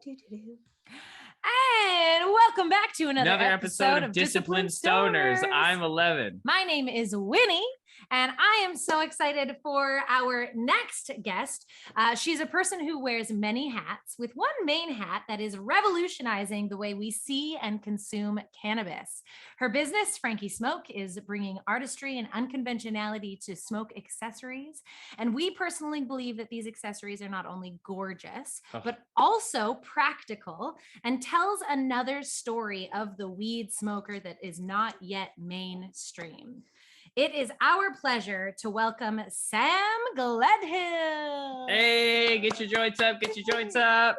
And welcome back to another episode of Disciplined Stoners. I'm Ellevan. My name is Winnie, and I am so excited for our next guest. She's a person who wears many hats, with one main hat that is revolutionizing the way we see and consume cannabis. Her business, Frankie Smoke, is bringing artistry and unconventionality to smoke accessories. And we personally believe that these accessories are not only gorgeous, but also practical and tells another story of the weed smoker that is not yet mainstream. It is our pleasure to welcome Sam Gledhill. Hey, get your joints up, get your joints up.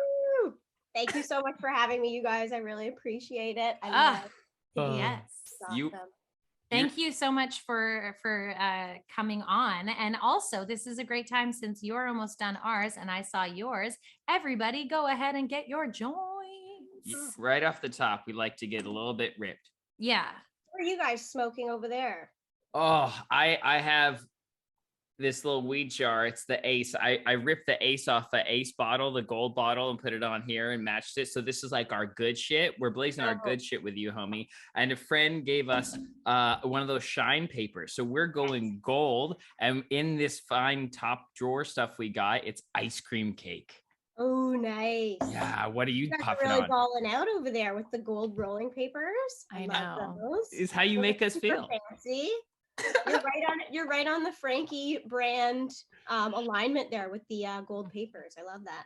Thank you so much for having me, you guys. I really appreciate it. Yes. Awesome. Thank you so much for coming on. And also, this is a great time since you're almost done ours and I saw yours. Everybody go ahead and get your joints. Right off the top, we like to get a little bit ripped. Yeah. What are you guys smoking over there? Oh, I have this little weed jar. It's the Ace. I ripped the Ace off the Ace bottle, the gold bottle, and put it on here and matched it. So this is like our good shit. We're blazing our good shit with you, homie. And a friend gave us one of those shine papers. So we're going gold. And in this fine top drawer stuff we got, it's ice cream cake. Oh, nice. Yeah, what are you puffing really on? Balling out over there with the gold rolling papers. I know. Those. Is how you make us feel. Fancy. You're right on the Frankie brand alignment there with the gold papers. I love that.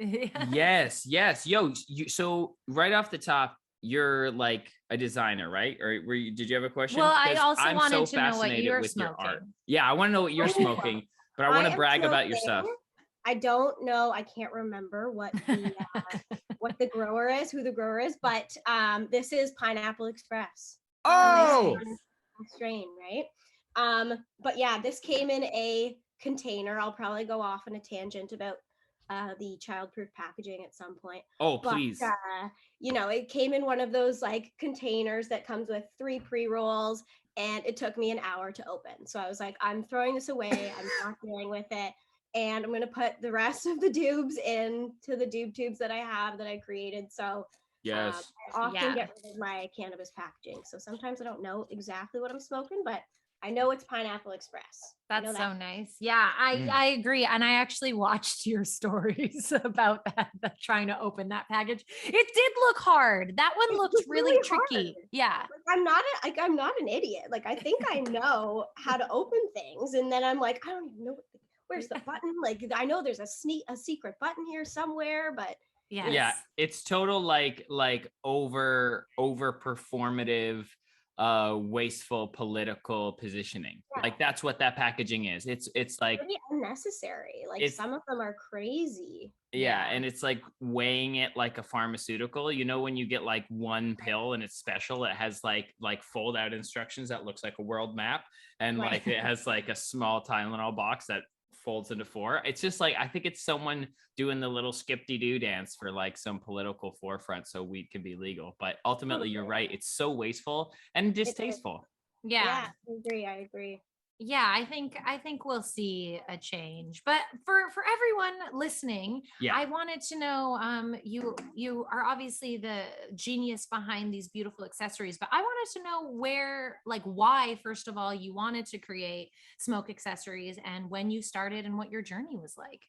Yes. Yo, so right off the top, you're like a designer, right? Or did you have a question? Well, I also wanted to know what you're smoking. Yeah, I want to know what you're smoking, but I want to brag about your stuff. I don't know. I can't remember what the what the grower is, who the grower is, but this is Pineapple Express. Oh, strain, right? But yeah, this came in a container. I'll probably go off on a tangent about the childproof packaging at some point. Oh, please. But, it came in one of those like containers that comes with 3 pre-rolls, and it took me an hour to open. So I was like, I'm throwing this away. I'm not dealing with it. And I'm going to put the rest of the dubes into the dube tubes that I have that I created. So yes, I often get rid of my cannabis packaging. So sometimes I don't know exactly what I'm smoking, but I know it's Pineapple Express. That's so nice. Yeah, I agree. And I actually watched your stories about that, trying to open that package. It did look hard. That one looked really tricky. Hard. Yeah. I'm not an idiot. Like, I think I know how to open things. And then I'm like, I don't even know where's the button? Like, I know there's a secret button here somewhere, but yes. Yeah, it's total like over performative, wasteful political positioning. Yeah. Like that's what that packaging is. It's like pretty unnecessary. Like some of them are crazy. Yeah, and it's like weighing it like a pharmaceutical. You know, when you get like one pill and it's special, it has like fold out instructions that looks like a world map, and like it has like a small Tylenol box that folds into 4. It's just like, I think it's someone doing the little skip-de-doo dance for like some political forefront so weed can be legal. But ultimately, you're right. It's so wasteful and distasteful. Yeah, I agree. Yeah, I think we'll see a change. But for everyone listening, I wanted to know, you are obviously the genius behind these beautiful accessories, but I wanted to know why, first of all, you wanted to create smoke accessories and when you started and what your journey was like.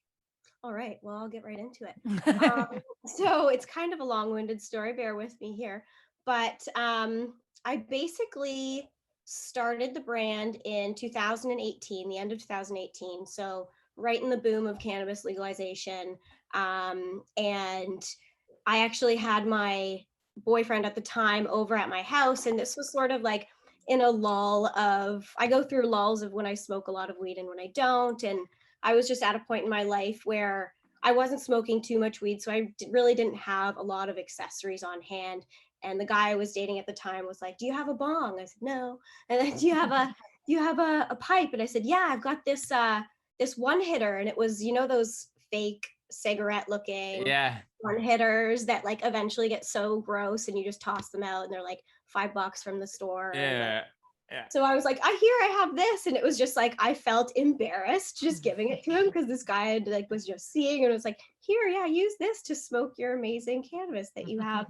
All right, well, I'll get right into it. So it's kind of a long-winded story, bear with me here, but I basically started the brand in 2018, the end of 2018. So right in the boom of cannabis legalization. And I actually had my boyfriend at the time over at my house. And this was sort of like in a lull of, I go through lulls of when I smoke a lot of weed and when I don't. And I was just at a point in my life where I wasn't smoking too much weed. So I really didn't have a lot of accessories on hand. And the guy I was dating at the time was like, do you have a bong? I said, no. And then do you have a pipe? And I said, yeah, I've got this one hitter. And it was, those fake cigarette looking one hitters that like eventually get so gross and you just toss them out and they're like $5 from the store. Yeah. Yeah. So I was like, I have this. And it was just like, I felt embarrassed just giving it to him because this guy had, like, was just seeing and was like, here, yeah, use this to smoke your amazing canvas that you have.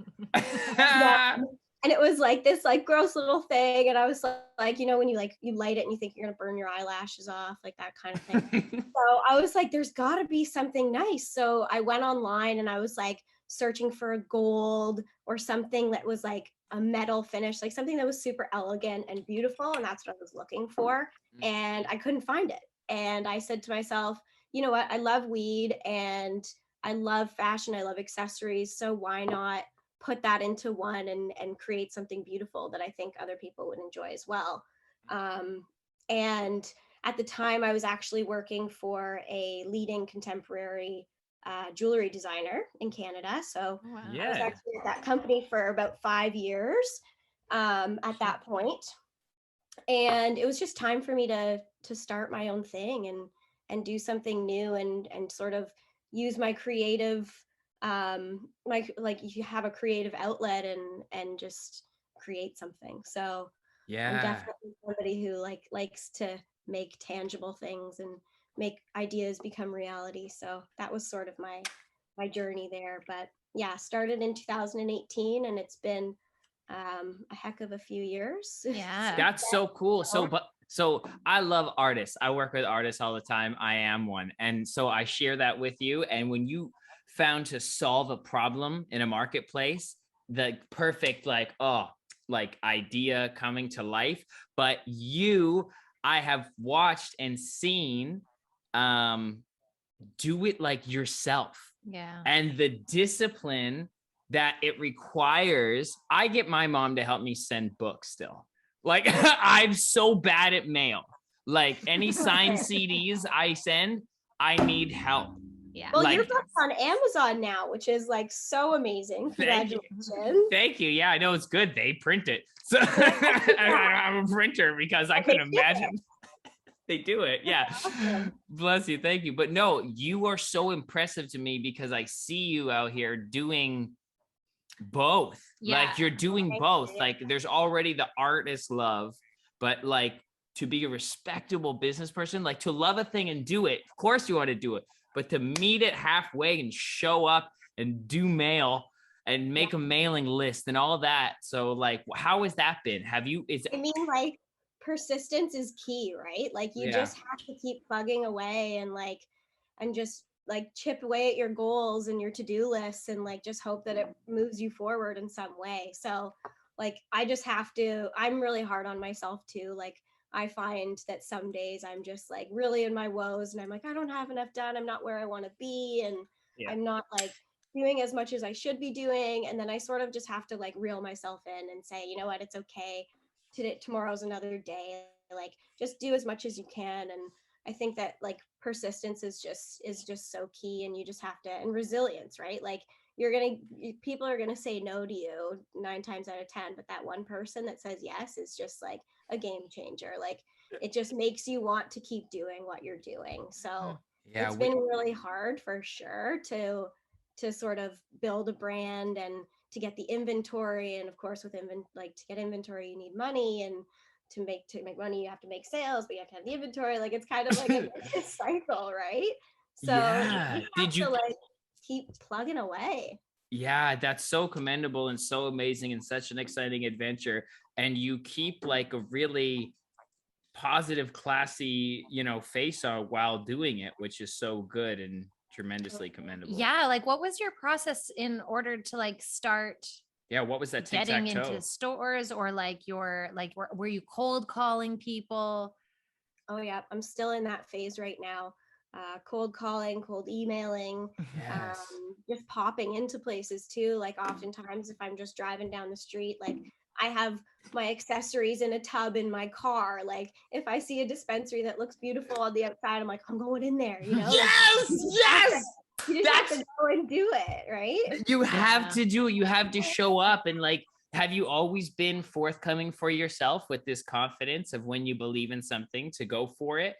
And it was like this like gross little thing. And I was like, you know, when you light it and you think you're going to burn your eyelashes off, like that kind of thing. So I was like, there's got to be something nice. So I went online and I was like searching for a gold or something that was like a metal finish, like something that was super elegant and beautiful. And that's what I was looking for. And I couldn't find it. And I said to myself, you know what? I love weed and I love fashion. I love accessories. So why not put that into one and create something beautiful that I think other people would enjoy as well. And at the time I was actually working for a leading contemporary jewelry designer in Canada. So I was actually at that company for about 5 years at that point. And it was just time for me to start my own thing and do something new and sort of use my creative like you have a creative outlet and just create something. So I'm definitely somebody who likes to make tangible things and make ideas become reality. So that was sort of my journey there. But yeah, started in 2018 and it's been a heck of a few years. Yeah. That's so cool. So I love artists. I work with artists all the time. I am one. And so I share that with you. And when you found to solve a problem in a marketplace, the perfect idea coming to life. But I have watched and seen do it like yourself. Yeah. And the discipline that it requires. I get my mom to help me send books still. Like I'm so bad at mail. Like any signed CDs I send, I need help. Yeah. Well, your book's on Amazon now, which is like so amazing. Congratulations. Thank you. Yeah, I know it's good. They print it. So I'm a printer because I couldn't imagine. They do it. Yeah. Awesome. Bless you. Thank you. But no, you are so impressive to me because I see you out here doing both. Yeah. Like you're doing both. Like there's already the artist love, but like to be a respectable business person, like to love a thing and do it. Of course you want to do it, but to meet it halfway and show up and do mail and make a mailing list and all that. So like, how has that been? I mean, like persistence is key, right? Like you just have to keep plugging away and just like chip away at your goals and your to-do lists and like just hope that it moves you forward in some way. So like I'm really hard on myself too. Like I find that some days I'm just like really in my woes and I'm like, I don't have enough done. I'm not where I want to be. And I'm not like doing as much as I should be doing. And then I sort of just have to like reel myself in and say, you know what, it's okay. Tomorrow's another day. Like just do as much as you can. And I think that like persistence is just so key, and you just have to, and resilience, right? Like people are gonna say no to you 9 times out of 10, but that one person that says yes is just like a game changer. Like it just makes you want to keep doing what you're doing. So it's been really hard for sure to sort of build a brand and to get the inventory. And of course with to get inventory, you need money, and to make money, you have to make sales, but you have to have the inventory. Like it's kind of like a cycle, right? So did you like keep plugging away? Yeah, that's so commendable and so amazing and such an exciting adventure. And you keep like a really positive, classy, face on while doing it, which is so good and tremendously commendable. Yeah. Like what was your process in order to like start what was that getting into stores, or like were you cold calling people? Oh yeah, I'm still in that phase right now. Cold calling, cold emailing, just popping into places too. Like oftentimes if I'm just driving down the street, like I have my accessories in a tub in my car. Like if I see a dispensary that looks beautiful on the outside, I'm like, I'm going in there, Yes. You just have to go and do it, right? You have to do it. You have to show up. And like, have you always been forthcoming for yourself with this confidence of when you believe in something to go for it?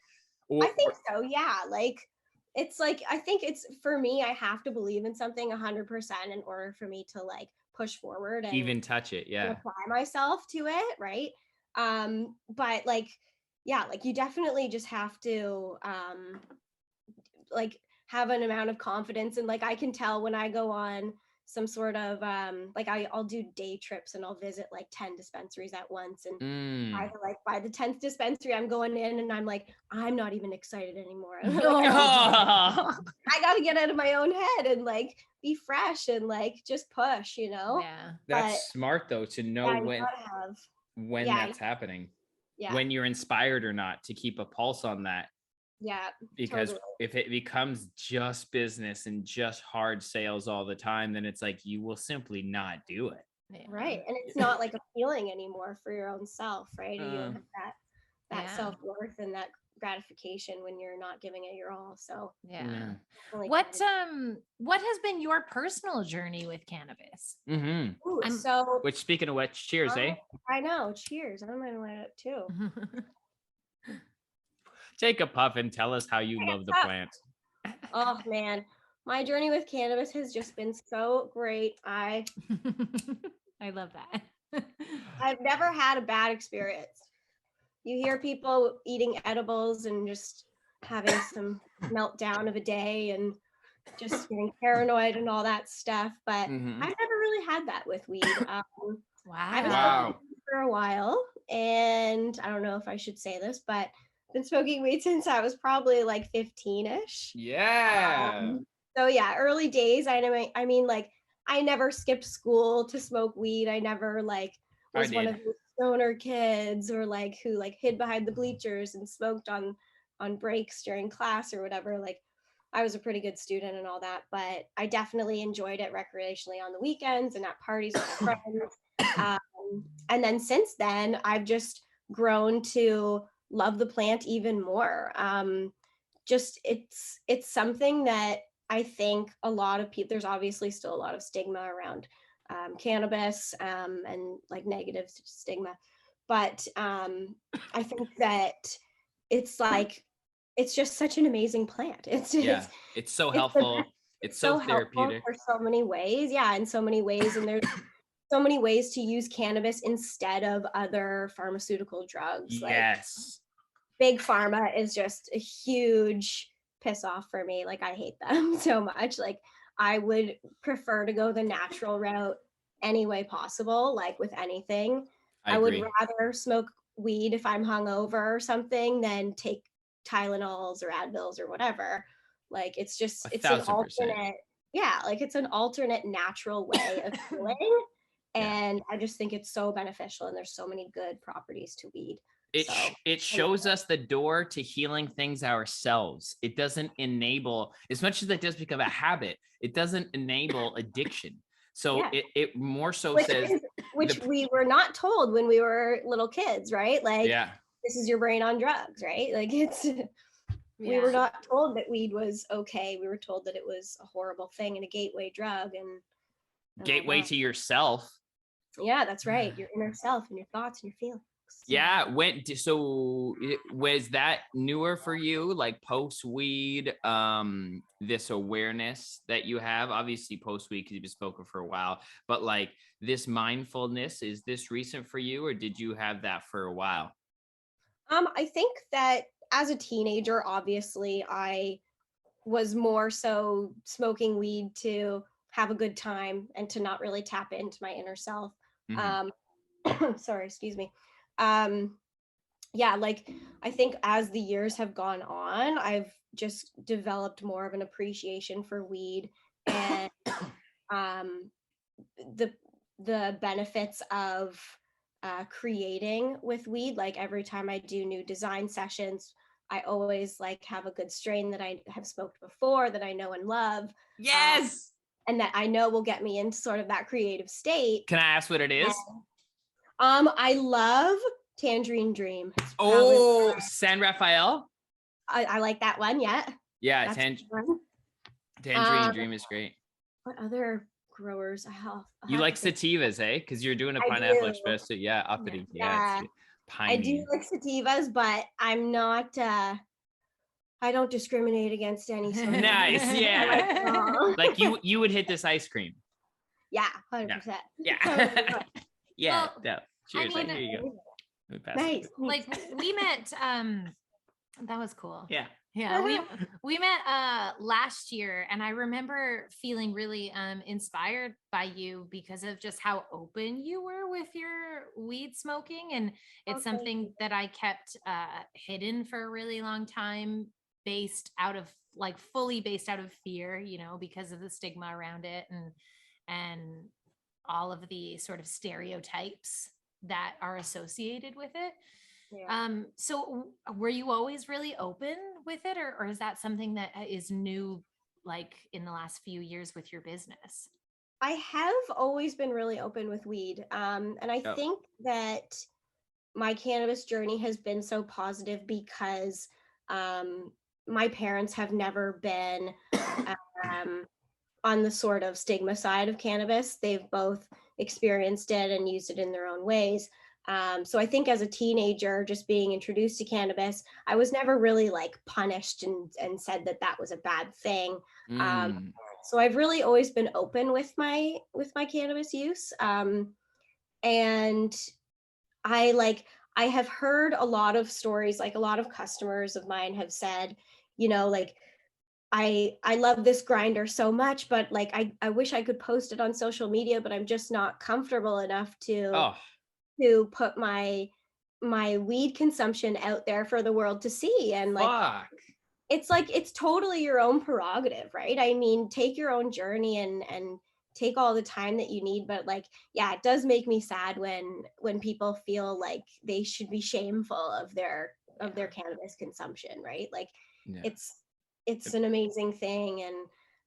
I think so. Yeah. Like, it's like, I think it's for me, I have to believe in something 100% in order for me to like push forward and even touch it. Yeah. Apply myself to it. Right. But like, yeah, like you definitely just have to like have an amount of confidence. And like I can tell when I go on some sort of like I'll do day trips and I'll visit like 10 dispensaries at once, and by the 10th dispensary I'm going in and I'm like, I'm not even excited anymore. Like, I gotta get out of my own head and like be fresh and like just push, you know. Yeah, that's smart though, to know when yeah, that's happening, yeah, when you're inspired or not, to keep a pulse on that. yeah, Because totally. if it becomes just business and just hard sales all the time, then it's like you will simply not do it. Right. And it's not like a feeling anymore for your own self, right? You don't have that self-worth and that gratification when you're not giving it your all. So yeah. What has been your personal journey with cannabis? Ooh, so which, speaking of which, cheers, eh? I know. Cheers. I'm gonna light up too. Take a puff and tell us how you love the plant. Oh man, my journey with cannabis has just been so great. I love that. I've never had a bad experience. You hear people eating edibles and just having some meltdown of a day and just getting paranoid and all that stuff, but I've never really had that with weed. I've been smoking for a while, and I don't know if I should say this, but I've been smoking weed since I was probably like 15-ish. Yeah. So yeah, early days. I mean, like I never skipped school to smoke weed. I never like was one of those stoner kids or like who like hid behind the bleachers and smoked on breaks during class or whatever. Like I was a pretty good student and all that, but I definitely enjoyed it recreationally on the weekends and at parties with my friends. And then since then, I've just grown to love the plant even more. Just it's something that I think a lot of people, there's obviously still a lot of stigma around cannabis and like negative stigma, but I think that it's like, it's just such an amazing plant. It's so helpful. It's so therapeutic for so many ways. Yeah, in so many ways. And there's so many ways to use cannabis instead of other pharmaceutical drugs. Yes. Like, big pharma is just a huge piss off for me. Like I hate them so much. Like I would prefer to go the natural route any way possible, like with anything. I would rather smoke weed if I'm hungover or something than take Tylenols or Advils or whatever. Like it's just, it's an alternate, like it's an alternate natural way of feeling. And I just think it's so beneficial, and there's so many good properties to weed. It shows us the door to healing things ourselves. It doesn't enable, as much as it does become a habit, it doesn't enable addiction. So it more so which we were not told when we were little kids, right? Like, this is your brain on drugs, right? Like it's, we were not told that weed was okay. We were told that it was a horrible thing and a gateway drug and gateway to yourself. Yeah, that's right. Your inner self and your thoughts and your feelings. Yeah. Was that newer for you, like post weed, this awareness that you have? Obviously post weed, because you've been smoking for a while, but like this mindfulness, is this recent for you, or did you have that for a while? I think that as a teenager, obviously I was more so smoking weed to have a good time and to not really tap into my inner self. Sorry, excuse me. Like I think as the years have gone on, I've just developed more of an appreciation for weed and the benefits of creating with weed. Like every time I do new design sessions, I always like have a good strain that I have smoked before that I know and love. Yes. And that I know will get me into sort of that creative state. Can I ask what it is? I love Tangerine Dream. San Rafael. I like that one. Yeah, Tangerine Dream is great. What other growers? You like sativas, eh? Because you're doing a pineapple espresso. Yeah, uppity. Yeah. I do like sativas, but I'm not. I don't discriminate against any. Nice, yeah. Like you would hit this ice cream. Yeah, 100%. Yeah. Yeah. Well, Cheers. I mean, here you go. Nice. Like we met, that was cool. Yeah. Yeah, we met last year, and I remember feeling really inspired by you because of just how open you were with your weed smoking, and it's something that I kept hidden for a really long time, fully based out of fear, you know, because of the stigma around it and all of the sort of stereotypes that are associated with it. Yeah. So were you always really open with it, or is that something that is new, like in the last few years with your business? I have always been really open with weed. And I think that my cannabis journey has been so positive because my parents have never been on the sort of stigma side of cannabis. They've both experienced it and used it in their own ways. So I think as a teenager, just being introduced to cannabis, I was never really like punished and said that that was a bad thing. So I've really always been open with my cannabis use. And I have heard a lot of stories, like a lot of customers of mine have said, you know, like, I love this grinder so much, but like I wish I could post it on social media, but I'm just not comfortable enough to put my weed consumption out there for the world to see. And like it's totally your own prerogative, right? I mean, take your own journey and take all the time that you need, but like, yeah, it does make me sad when people feel like they should be shameful of their cannabis consumption, right? Like it's an amazing thing, and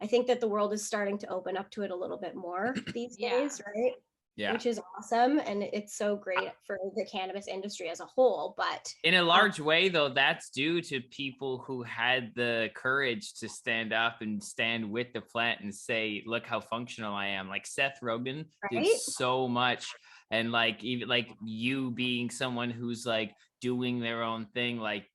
I think that the world is starting to open up to it a little bit more these days, right? Yeah. Which is awesome, and it's so great for the cannabis industry as a whole. But in a large way, though, that's due to people who had the courage to stand up and stand with the plant and say, look how functional I am. Like Seth Rogen did so much. And like, even like you being someone who's like doing their own thing, like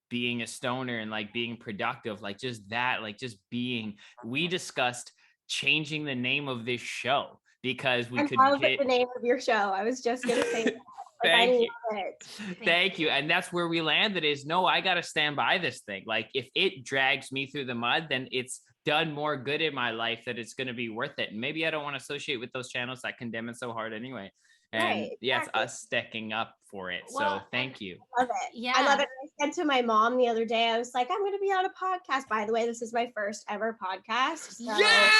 being a stoner and like being productive, like just that, like just being, we discussed changing the name of this show because we could get the name of your show. I was just gonna say that. Like, Thank you. Thank you. And that's where we landed is, no, I got to stand by this thing. Like if it drags me through the mud, then it's done more good in my life that it's going to be worth it. And maybe I don't want to associate with those channels that condemn it so hard anyway. And yeah, it's us sticking up for it. Well, so thank you. I love it. Yeah. I love it. I said to my mom the other day, I was like, I'm going to be on a podcast. By the way, this is my first ever podcast. So. Yeah.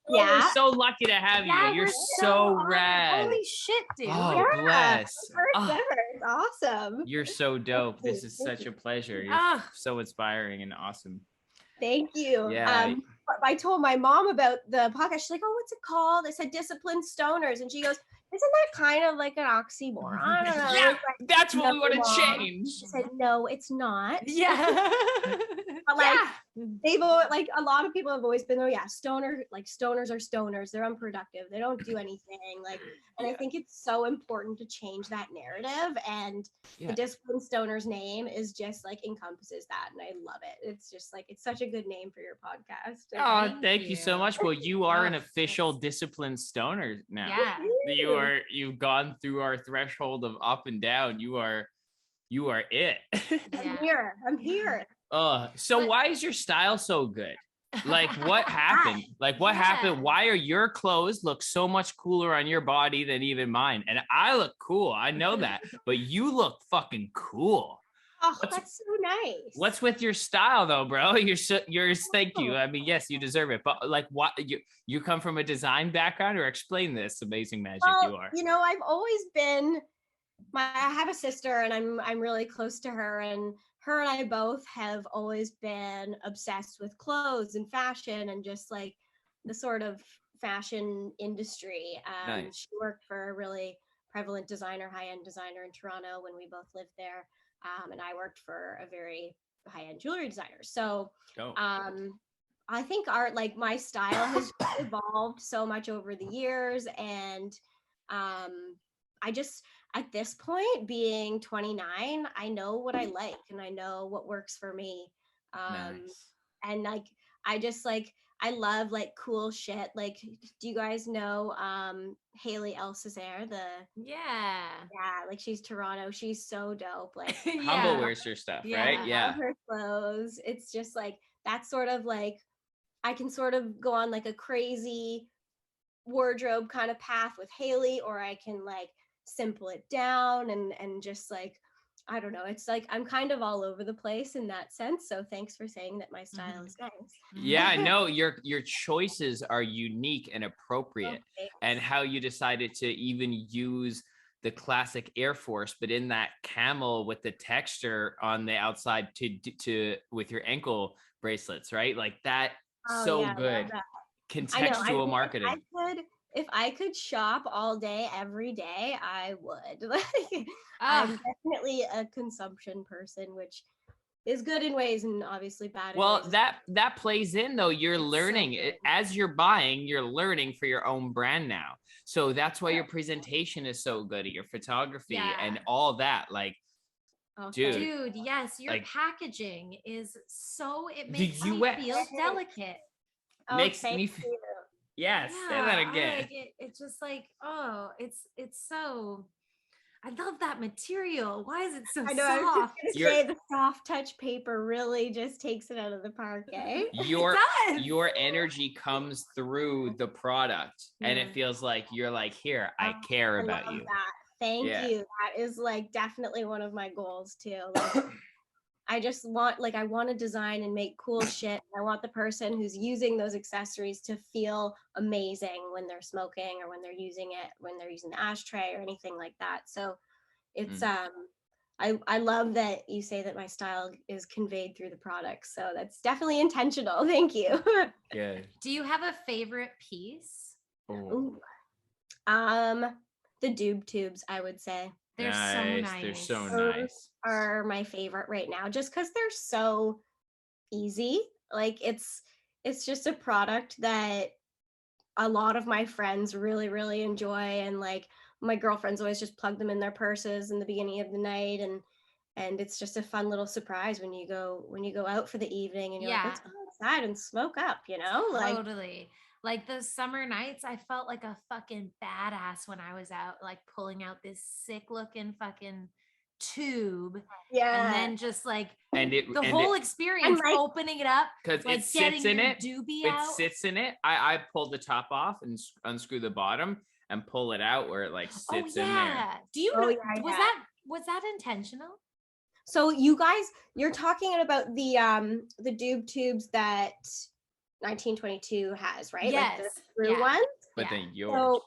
Oh, we're so lucky to have you. You're so rad. Holy shit, dude. Oh, bless. First ever. It's awesome. You're so dope. This is such a pleasure. You're so inspiring and awesome. Thank you. Yeah. I told my mom about the podcast. She's like, oh, what's it called? I said Disciplined Stoners. And she goes, isn't that kind of like an oxymoron? I don't know. Yeah, like, that's what we want to change. She said, no, it's not. Yeah. But like, they've like a lot of people have always been, oh yeah, stoners are stoners. They're unproductive. They don't do anything. Like, and I think it's so important to change that narrative. And the Disciplined Stoners name is just like encompasses that. And I love it. It's just like, it's such a good name for your podcast. Oh, thank you so much. Well, you are an official Disciplined Stoner now. Yeah. You've gone through our threshold of up and down. You are it. I'm here. So why is your style so good? Like what happened? Like what happened? Why are your clothes look so much cooler on your body than even mine? And I look cool. I know that, but you look fucking cool. Oh, that's so nice. What's with your style though, bro? Yours. Thank you. I mean, yes, you deserve it. But like, what you come from a design background, or explain this amazing magic you are? You know, I've always been. I have a sister, and I'm really close to her, and her and I both have always been obsessed with clothes and fashion, and just like the sort of fashion industry. Nice. She worked for a really prevalent designer, high-end designer in Toronto when we both lived there. And I worked for a very high-end jewelry designer. So I think my style has evolved so much over the years. And I just, at this point, being 29, I know what I like and I know what works for me. Nice. And like, I love like cool shit. Like, do you guys know Haley Alcacer? Yeah. Like she's Toronto. She's so dope. Like Humble wears her stuff, right? I Yeah. love her clothes. It's just like that's sort of like I can sort of go on like a crazy wardrobe kind of path with Haley, or I can like simple it down and just like I don't know. It's like I'm kind of all over the place in that sense. So thanks for saying that my style is nice. Yeah, no, your choices are unique and appropriate. Okay. And how you decided to even use the classic Air Force, but in that camel with the texture on the outside to with your ankle bracelets, right? Like that, so good. Contextual marketing. If I could shop all day, every day, I would. Like, I'm definitely a consumption person, which is good in ways and obviously bad. Well, that plays in though. You're learning as you're buying, you're learning for your own brand now. So that's why your presentation is so good, your photography and all that. Like, dude, yes, your like, packaging is so, it makes me feel delicate. Makes me feel. Yes, say that again. Like it's just like, oh, it's so. I love that material. Why is it so soft? I was just gonna say the soft touch paper really just takes it out of the park, eh? Your energy comes through the product, and it feels like you're like, here, I care about you. Thank you. That is like definitely one of my goals too. Like, I just want, like, I want to design and make cool shit. I want the person who's using those accessories to feel amazing when they're smoking or when they're using the ashtray or anything like that. So it's, I love that you say that my style is conveyed through the product. So that's definitely intentional. Thank you. Good. Do you have a favorite piece? Ooh. The doob tubes, I would say. They're so nice. They're so nice. Are my favorite right now just because they're so easy. Like it's just a product that a lot of my friends really, really enjoy. And like my girlfriends always just plug them in their purses in the beginning of the night. And it's just a fun little surprise when you go out for the evening and you're like, let's go outside and smoke up, you know? Totally. Like those summer nights, I felt like a fucking badass when I was out, like pulling out this sick looking fucking tube. Yeah. And then just like the whole experience, like, opening it up. Because like it sits in it. It sits in it. I pulled the top off and unscrew the bottom and pull it out where it like sits in there. Do you know, was that intentional? So you guys, you're talking about the doob tubes that 1922 has, right? Yes. Like the screw ones. But then yours.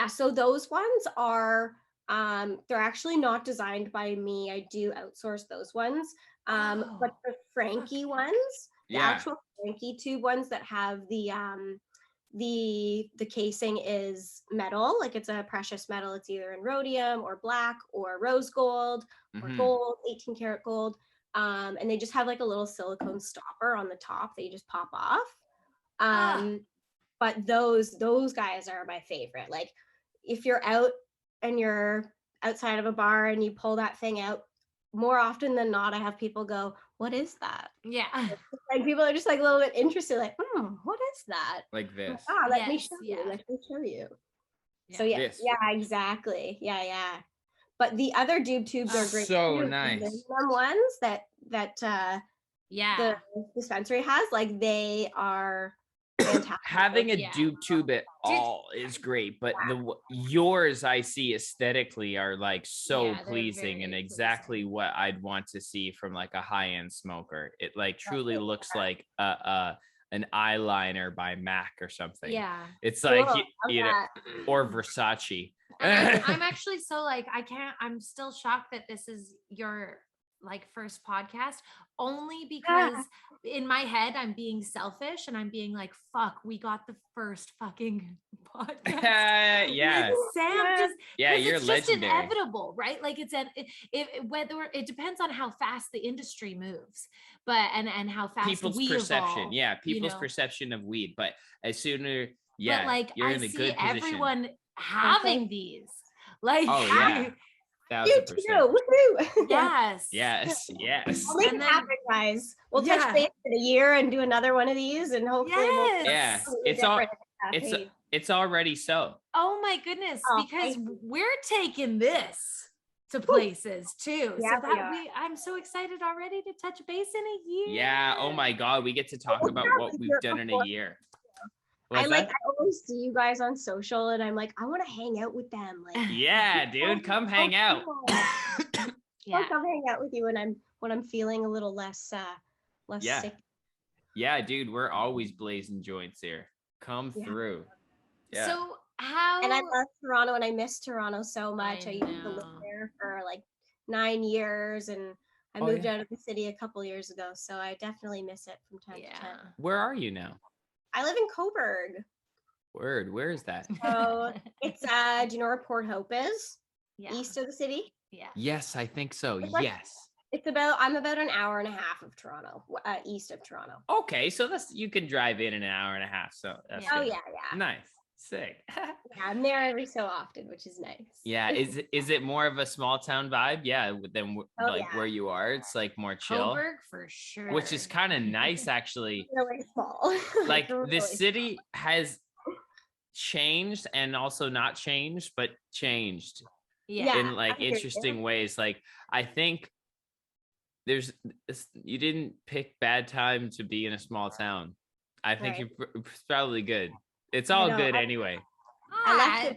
So those ones are they're actually not designed by me. I do outsource those ones. But the Frankie ones, the actual Frankie tube ones that have the casing is metal, like it's a precious metal. It's either in rhodium or black or rose gold or gold, 18 karat gold. And they just have like a little silicone stopper on the top that you just pop off. But those guys are my favorite. Like if you're out and you're outside of a bar and you pull that thing out, more often than not, I have people go, what is that? Yeah. Like people are just like a little bit interested, like, what is that? Like this. Let me show you. Let me show you. Yeah. So exactly. Yeah. But the other doob tubes are great. So nice. The ones that the dispensary has, like they are fantastic. Having a doob tube at all is great, but yours I see aesthetically are like so pleasing and exactly what I'd want to see from like a high-end smoker. It like truly looks like an eyeliner by MAC or something. Yeah, it's like you know, or Versace. I'm actually so like I'm still shocked that this is your like first podcast, only because in my head I'm being selfish and I'm being like, fuck, we got the first fucking podcast. Yeah. Sam just you're it's legendary. Just inevitable, right? Like it's whether it depends on how fast the industry moves, but and how fast people's we perception. evolve, People's perception of weed, but as sooner but like you're I in a see good position. everyone having these, like You 1000%. too. Woohoo. Yes. Yes. Yes. I'll make And it then- happen, guys. We'll Yeah. touch base in a year and do another one of these, and hopefully we'll Yes. Yeah. something It's all. different at that It's page. it's already so. Oh my goodness, Oh, because thank you. we're taking this to places too. Yeah, So we that are. I'm so excited already to touch base in a year. Yeah. Oh my God. We get to talk We'll about what probably do we've it done in a before. year. I What's that? always see you guys on social, and I'm like, I want to hang out with them. Like, Yeah, dude, come hang out. I'll Yeah. come hang out with you when I'm feeling a little less Yeah. sick. Yeah, dude, we're always blazing joints here. Come Yeah. through. Yeah. So how And I love Toronto, and I miss Toronto so much. I used to live know. there for like 9 years, and I Oh, moved yeah. out of the city a couple years ago, so I definitely miss it from time to Yeah. time. Where are you now? I live in Coburg, Word. Where is that? so it's do you know where Port Hope is? Yeah. East of the city. Yeah. Yes, I think so. It's like- Yes. I'm about an hour and a half of Toronto, east of Toronto. Okay, so you can drive in an hour and a half. So that's Yeah. Oh good. yeah. Nice. Sick. Yeah, I'm there every so often, which is nice. Yeah. Is it more of a small town vibe? Yeah. Than Oh, like yeah. where you are, it's like more chill, Coburg for sure. which is kind of nice actually. Really small. Like really the city has changed and also not changed, but changed yeah. in like I hear you. interesting ways. Like I think you didn't pick bad time to be in a small town. I think Right. it's probably good. It's I all know, good anyway. I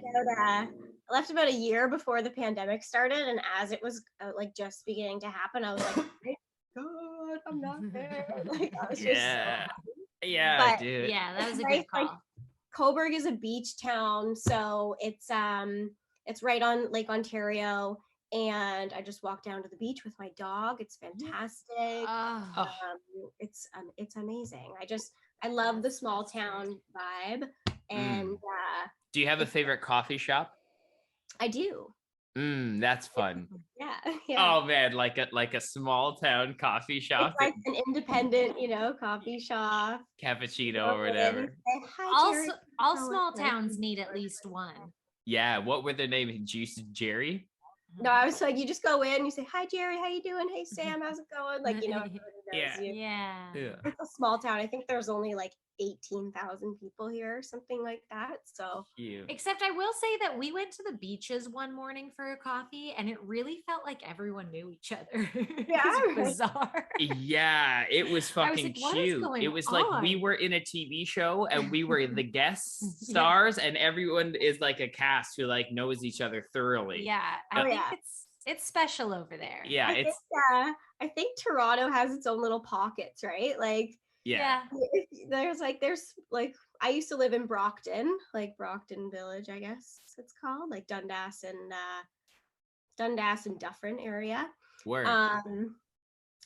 left about a year before the pandemic started, and as it was like just beginning to happen, I was like, "Thank God, I'm not there." Like I was just so Yeah. happy. Yeah, But- dude. Yeah, that was a Nice, good call. like, Coburg is a beach town, so it's right on Lake Ontario, and I just walk down to the beach with my dog. It's fantastic. Oh, It's amazing. I love the small town vibe, and Do you have a favorite coffee shop? I do. That's fun. Yeah, yeah. Oh man, like a small town coffee shop, It's like an independent, coffee shop. cappuccino Go or in and whatever. say, "Hi, Jerry." also, all Oh, small it's nice. towns need at least one. Yeah, what were their names? Juice Jerry? No, I was like, you just go in, you say, "Hi, Jerry, how you doing? Hey, Sam, how's it going?" Like, everybody knows Yeah. you. Yeah. Yeah. It's a small town. I think there's only like 18,000 people here or something like that. So Cute. Except I will say that we went to the beaches one morning for a coffee, and it really felt like everyone knew each other. Yeah. It was bizarre. Yeah, it was I was fucking like, "What is cute. going It was like we on?" were in a TV show and we were the guest Yeah. stars, and everyone is like a cast who like knows each other thoroughly. Yeah, I Oh, think yeah. it's special over there. Yeah, I think Toronto has its own little pockets, right? Like yeah. there's I used to live in Brockton, like Brockton Village, I guess it's called, like Dundas and Dufferin area. Word.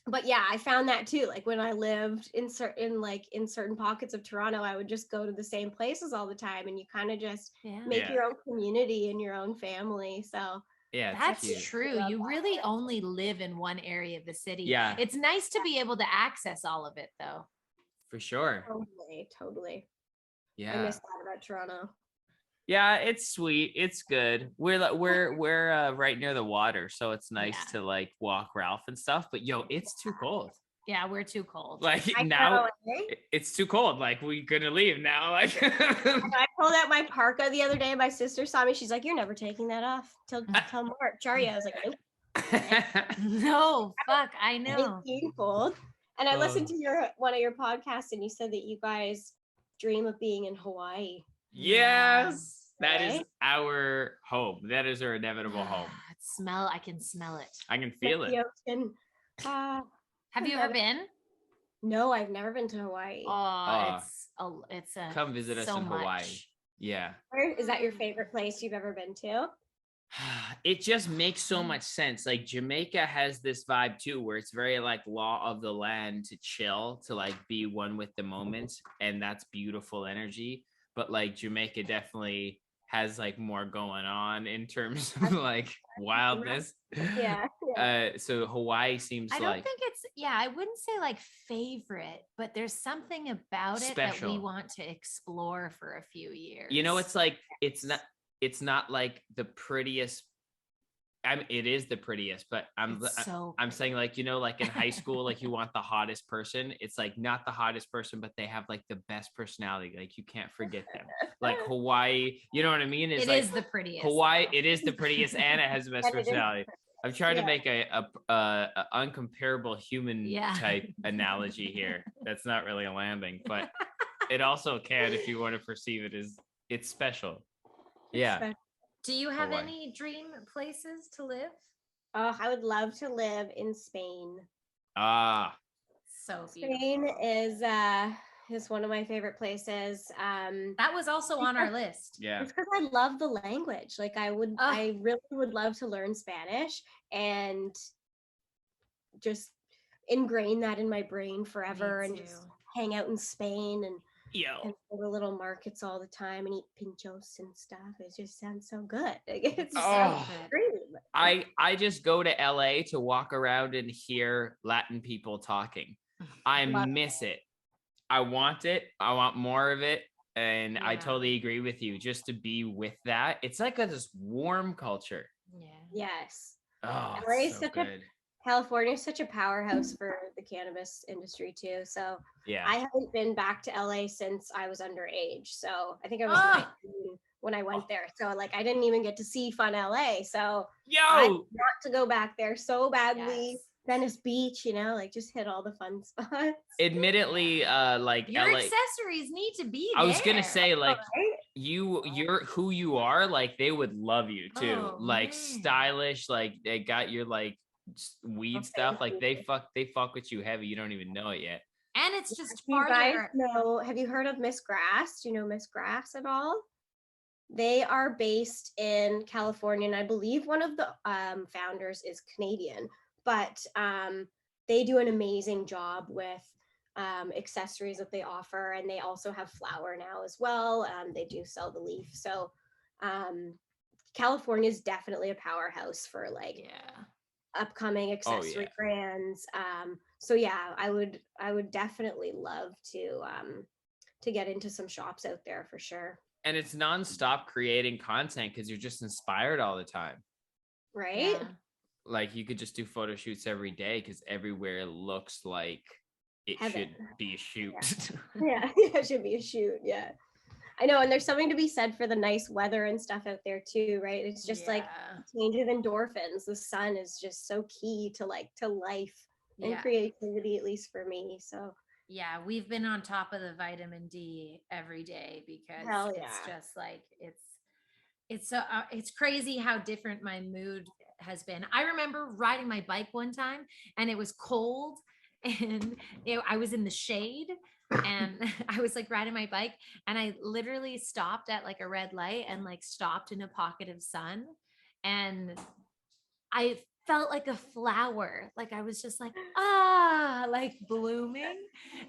But yeah, I found that too. Like when I lived in certain pockets of Toronto, I would just go to the same places all the time, and you kind of just Yeah. make Yeah. your own community and your own family. So Yeah, it's That's cute. true. Love You that. really only live in one area of the city. Yeah. It's nice to be able to access all of it though. For sure. totally. I Yeah. miss that about Toronto. Yeah, it's sweet. It's good. We're right near the water, so it's nice Yeah. to like walk Ralph and stuff. But yo, it's too cold. Yeah, we're too cold. Like I now, know, eh? it's too cold. Like we're gonna leave now. Like I pulled out my parka the other day. My sister saw me. She's like, "You're never taking that off till March, are you?" I was like, "Nope, No, fuck, I know. it's being cold." And I listened Oh. to one of your podcasts, and you said that you guys dream of being in Hawaii. Yes, that is Right? our home. That is our inevitable home. I can smell it. I can feel The it. ocean. Have you ever been? No, I've never been to Hawaii. Oh, it's a Come visit us so in Hawaii. much. Yeah. Where is that your favorite place you've ever been to? It just makes so much sense. Like Jamaica has this vibe too, where it's very like law of the land to chill, to like be one with the moment. And that's beautiful energy. But like Jamaica definitely has like more going on in terms of like wildness. Yeah. So Hawaii seems I don't like think I wouldn't say like favorite, but there's something about it that we Special. want to explore for a few years. it's like it's not like the prettiest It is the prettiest, but I'm saying, like, you know, like in high school, like you want the hottest person. It's like not the hottest person, but they have like the best personality. Like you can't forget them. Like Hawaii, you know what I mean? It like is the prettiest. Hawaii, it is the prettiest, and it has the best personality. I'm trying to make a uncomparable human type analogy here. That's not really landing, but it also can if you want to perceive it as it's special. Yeah. Do you have any dream places to live? Oh, I would love to live in Spain. Ah, so beautiful. Spain is one of my favorite places. That was also on our list. Yeah, it's because I love the language. Like I really would love to learn Spanish and just ingrain that in my brain forever, and just hang out in Spain and go to little markets all the time and eat pinchos and stuff. It just sounds so good. It's so great. I just go to LA to walk around and hear Latin people talking. I miss it. I want it. I want more of it. And I totally agree with you. Just to be with that, it's like this warm culture. Yeah. Yes. Oh, LA is so good. California is such a powerhouse for the cannabis industry too. So I haven't been back to LA since I was underage. So I think I was 19 when I went there. So like I didn't even get to see fun LA. So I want to go back there so badly. Yes. Venice Beach, you know, like just hit all the fun spots. Admittedly, like your LA, accessories need to be there. I was gonna say, like, you're who you are, like they would love you too. Like stylish, like they got your like weed stuff, like they fuck with you heavy. You don't even know it yet. And it's just farther. You guys know, have you heard of Miss Grass? Do you know Miss Grass at all? They are based in California, and I believe one of the founders is Canadian, but they do an amazing job with accessories that they offer, and they also have flower now as well. They do sell the leaf. So California is definitely a powerhouse for like upcoming accessory brands. So yeah, I would definitely love to get into some shops out there for sure. And it's nonstop creating content because you're just inspired all the time. Right? Yeah. Like you could just do photo shoots every day because everywhere looks like it should be a shoot. Yeah, it should be a shoot. Yeah. I know, and there's something to be said for the nice weather and stuff out there too, right? It's just like change of endorphins. The sun is just so key to life and creativity, at least for me. So yeah, we've been on top of the vitamin D every day because it's just like it's crazy how different my mood has been. I remember riding my bike one time and it was cold and I was in the shade and I was like riding my bike and I literally stopped at like a red light and like stopped in a pocket of sun and I felt like a flower. Like I was just like, like blooming.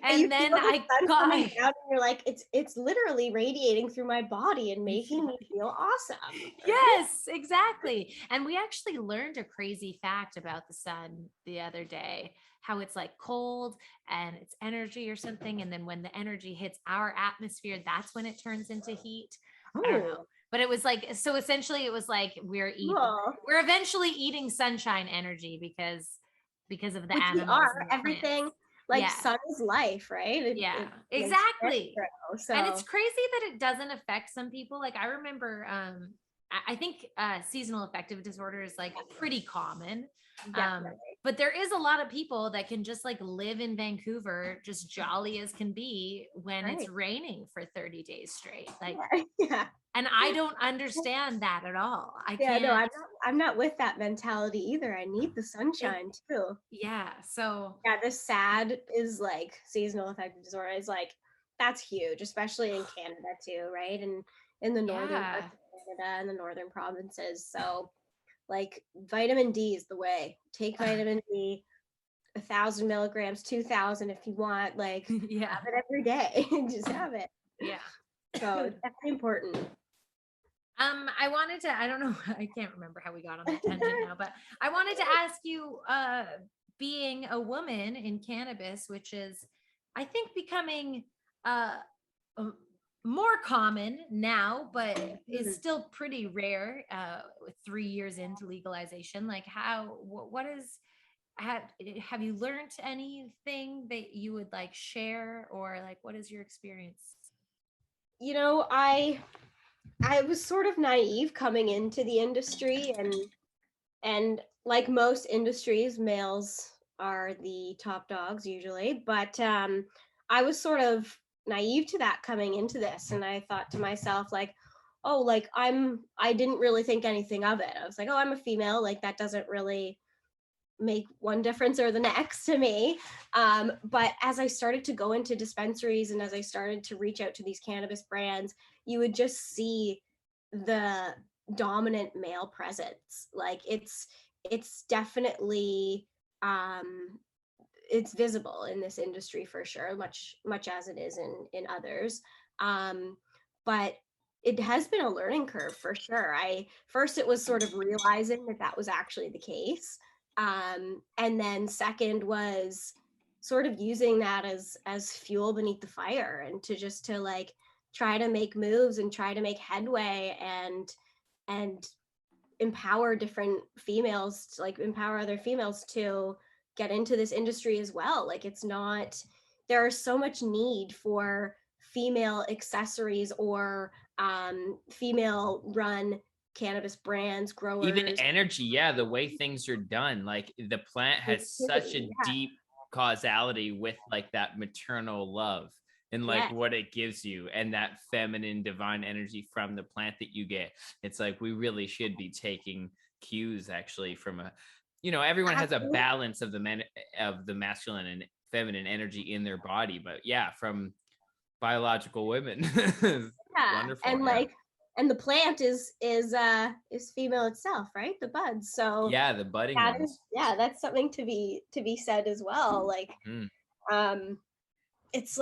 And then I got down and you're like, it's literally radiating through my body and making me feel awesome. Right? Yes, exactly. And we actually learned a crazy fact about the sun the other day, how it's like cold and it's energy or something. And then when the energy hits our atmosphere, that's when it turns into heat. I don't know. But it was like, so essentially it was like we're eventually eating sunshine energy because of the animals. Everything like sun is life, right? Exactly. And it's crazy that it doesn't affect some people. Like I remember, I think seasonal affective disorder is like pretty common. But there is a lot of people that can just like live in Vancouver, just jolly as can be when it's raining for 30 days straight. Like, and I don't understand that at all. I'm not with that mentality either. I need the sunshine too. Yeah. So the SAD is like seasonal affective disorder is like, that's huge, especially in Canada too, right? And in the northern parts of Canada and the northern provinces. So like vitamin D is the way. Take vitamin D, 1,000 milligrams, 2,000 if you want. Like have it every day. Just have it. Yeah. So it's definitely important. I wanted to, I don't know, I can't remember how we got on that tangent now, but I wanted to ask you, being a woman in cannabis, which is, I think, becoming more common now, but is Mhm. still pretty rare with 3 years into legalization. Like what is, have you learned anything that you would like share, or like what is your experience? You know, I was sort of naive coming into the industry, and like most industries, males are the top dogs usually, but I was sort of naive to that coming into this, and I thought to myself like, oh, like I didn't really think anything of it. I was like, oh, I'm a female, like that doesn't really make one difference or the next to me. But as I started to go into dispensaries and as I started to reach out to these cannabis brands, you would just see the dominant male presence. Like it's definitely it's visible in this industry for sure, much as it is in others. But it has been a learning curve for sure. I first it was sort of realizing that that was actually the case, and then second was sort of using that as fuel beneath the fire, and to like try to make moves and try to make headway and empower different females, to like empower other females to get into this industry as well. Like it's not, there is so much need for female accessories or female run cannabis brands, Even growers. energy, yeah, the way things are done, like the plant has such a Yeah. deep causality with like that maternal love and like Yeah. what it gives you, and that feminine divine energy from the plant that you get. It's like we really should be taking cues actually from a, everyone has a Absolutely. balance of the men, of the masculine and feminine energy in their body, but yeah, from biological women. Yeah. Wonderful, And yeah. like, and the plant is female itself, right? The buds. So Yeah, the budding that is, ones. yeah, that's something to be said as well. Like Mm. um it's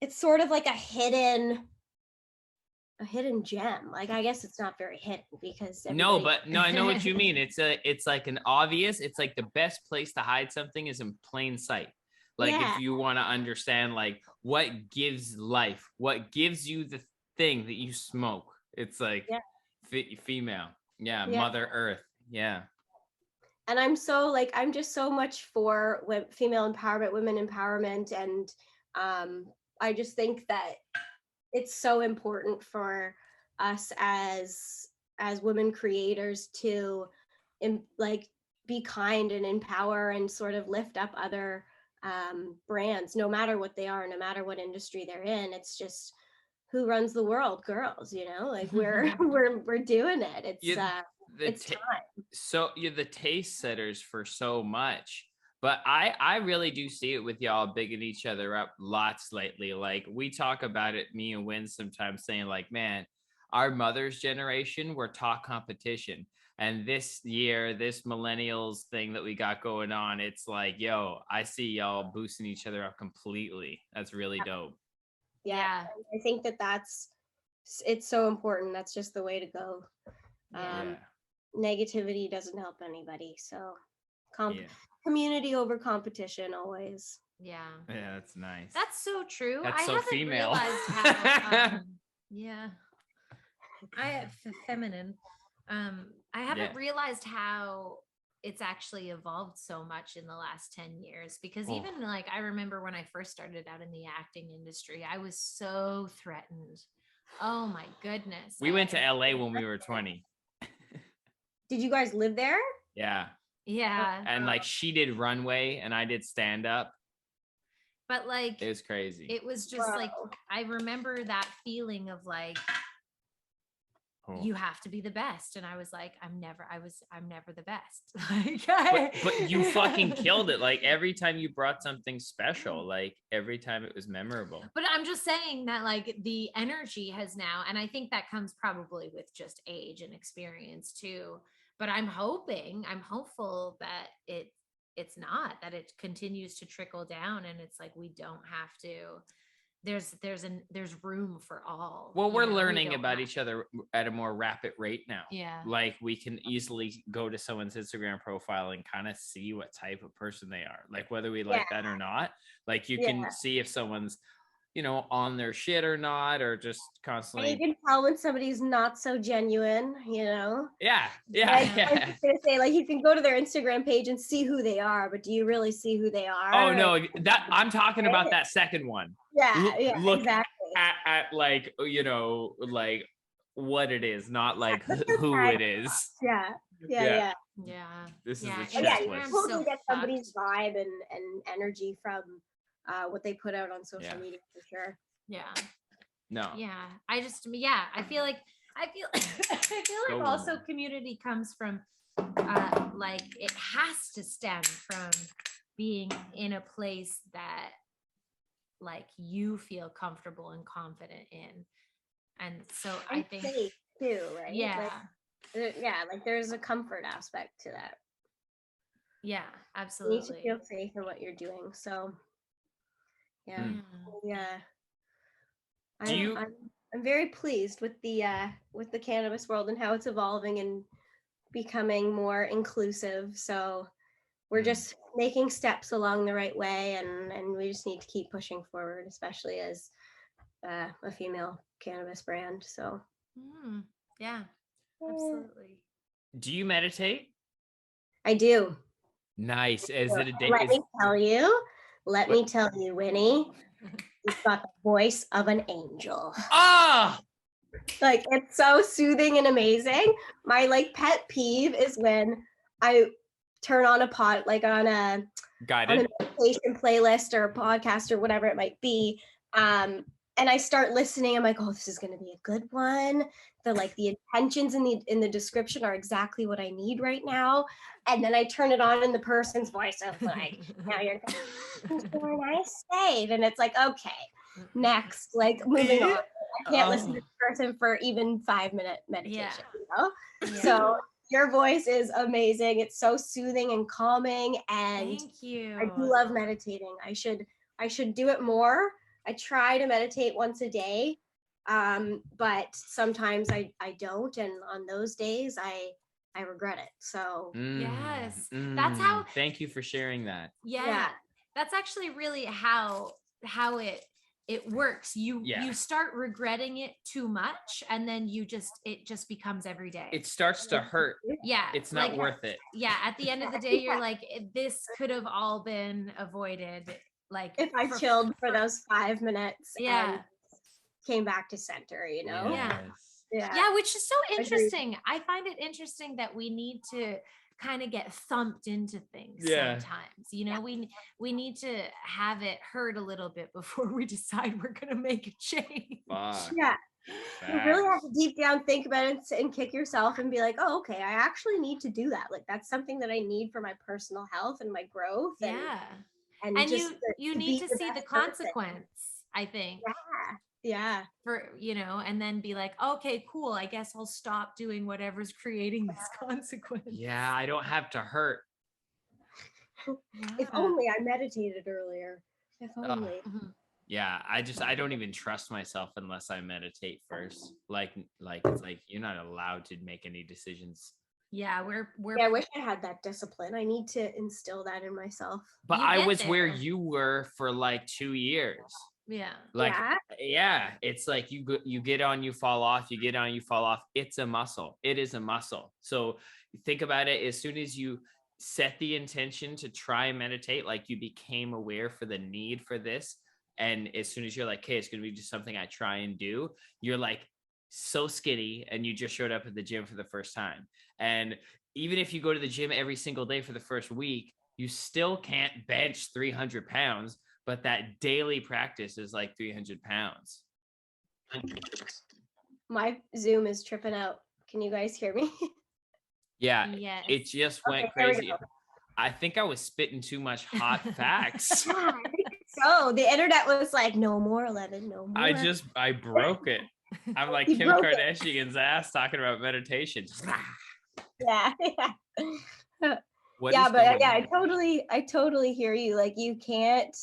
sort of like a hidden gem. Like I guess it's not very hidden because No, everybody. but no, I know what you mean. It's like an obvious, it's like the best place to hide something is in plain sight. Like if Yeah. you want to understand like what gives life, what gives you the thing that you smoke. It's like Yeah. female. Yeah, Yeah. Mother Earth. Yeah. And I'm so like I'm just so much for female empowerment, women empowerment, and um I just think that it's so important for us as women creators to like be kind and empower and sort of lift up other brands, no matter what they are, no matter what industry they're in. It's just who runs the world, girls, like we're we're doing it. It's You the it's ta- time. so you're the taste setters for so much. But I really do see it with y'all bigging each other up lots lately. Like we talk about it, me and Win sometimes saying like, man, our mother's generation were taught competition. And this year, this millennials thing that we got going on, it's like, yo, I see y'all boosting each other up completely. That's really dope. Yeah. Yeah. I think that's it's so important. That's just the way to go. Yeah. Yeah. Negativity doesn't help anybody. So Yeah. community over competition always. Yeah. Yeah, that's nice. That's so true. That's I so haven't female. realized how yeah. Feminine. I haven't Yeah. realized how it's actually evolved so much in the last 10 years, because Oh. even like I remember when I first started out in the acting industry, I was so threatened. Oh my goodness. We went to LA when we were 20. Did you guys live there? Yeah. Yeah. And like she did runway and I did stand up. But like It was crazy. it was just like Wow. I remember that feeling of like Oh. you have to be the best, and I was like I'm never the best. Like but you fucking killed it. Like every time you brought something special, like every time it was memorable. But I'm just saying that like the energy has now, and I think that comes probably with just age and experience too. But I'm hopeful that it's not, that it continues to trickle down, and it's like we don't have to. There's room for all. Well, we're We learning don't about have each other at a more rapid rate now. Yeah. Like we can easily go to someone's Instagram profile and kind of see what type of person they are, like whether we like that or not. Like you can see if someone's on their shit or not, or just And constantly. you can tell when somebody's not so genuine, Yeah. Like, I was just gonna say, like, you can go to their Instagram page and see who they are, but do you really see who they are? Oh no, that I'm talking about that second one. Yeah, Look exactly. at like, like what it is, not like who it is. Yeah. This is a And yeah, you checklist. can totally get somebody's vibe and energy from what they put out on social media for sure. No. Yeah. I feel like also community comes from like it has to stem from being in a place that like you feel comfortable and confident in. And so I think safe too, right? Yeah. Like there's a comfort aspect to that. Yeah, absolutely. You need to feel safe in what you're doing. So I'm very pleased with the cannabis world and how it's evolving and becoming more inclusive. So we're just making steps along the right way, and we just need to keep pushing forward, especially as a female cannabis brand. So yeah, absolutely. Do you meditate? I do. Nice. Is it a day? Let me tell you, Winnie, you've got the voice of an angel. Like, it's so soothing and amazing. My like pet peeve is when I turn on a meditation playlist or a podcast or whatever it might be, and I start listening. I'm like, oh, this is going to be a good one. The intentions in the description are exactly what I need right now. And then I turn it on in the person's voice. I'm like, now you're going to a nice state. And it's like, okay, next, like moving on. I can't listen to this person for even 5-minute meditation, So your voice is amazing. It's so soothing and calming. And thank you. I do love meditating. I should do it more. I try to meditate once a day, but sometimes I don't. And on those days, I regret it. So that's how. Thank you for sharing that. Yeah. That's actually really how it works. You start regretting it too much, and then it just becomes every day. It starts to hurt. Yeah. It's not worth it. Yeah. At the end of the day, you're like, this could have all been avoided. Like if I chilled for those 5 minutes and came back to center, Yeah, which is so interesting. I find it interesting that we need to kind of get thumped into things sometimes. We need to have it hurt a little bit before we decide we're gonna make a change. You really have to deep down think about it and kick yourself and be like, oh, okay, I actually need to do that. Like, that's something that I need for my personal health and my growth. And you need to see the consequence, I think. For and then be like, okay, cool, I guess I'll stop doing whatever's creating this consequence. I don't have to hurt. If only I meditated earlier. If only. I don't even trust myself unless I meditate first. Like it's like you're not allowed to make any decisions. I wish I had that discipline. I need to instill that in myself. But I was where you were for like 2 years. It's like you get on, you fall off, you get on, you fall off. It's a muscle. It is a muscle. So think about it. As soon as you set the intention to try and meditate, like you became aware for the need for this. And as soon as you're like, okay, it's going to be just something I try and do, you're like so skinny and you just showed up at the gym for the first time. And even if you go to the gym every single day for the first week, you still can't bench 300 pounds, but that daily practice is like 300 pounds. My Zoom is tripping out. Can you guys hear me? It just went crazy. I think I was spitting too much hot facts. So the internet was like, no more, Ellevan, no more. I broke it. I'm like Kim Kardashian's ass talking about meditation. I totally hear you. Like you can't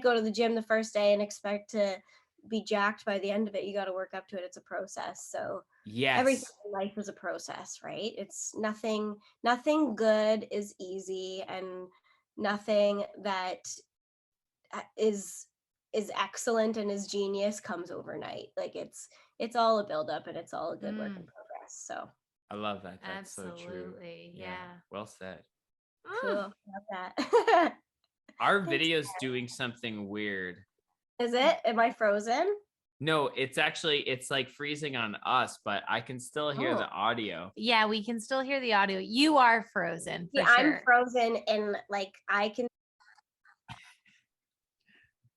go to the gym the first day and expect to be jacked by the end of it. You got to work up to it. It's a process. So everything in life is a process, right? It's nothing good is easy, and nothing that is is excellent and is genius comes overnight. Like it's all a buildup and it's all a good work in progress. So I love that. That's absolutely. So true. Yeah. Well said. Cool. Love that. Our video's doing something weird. Is it? Am I frozen? No, it's like freezing on us, but I can still hear the audio. Yeah, we can still hear the audio. You are frozen. For sure. I'm frozen and like I can.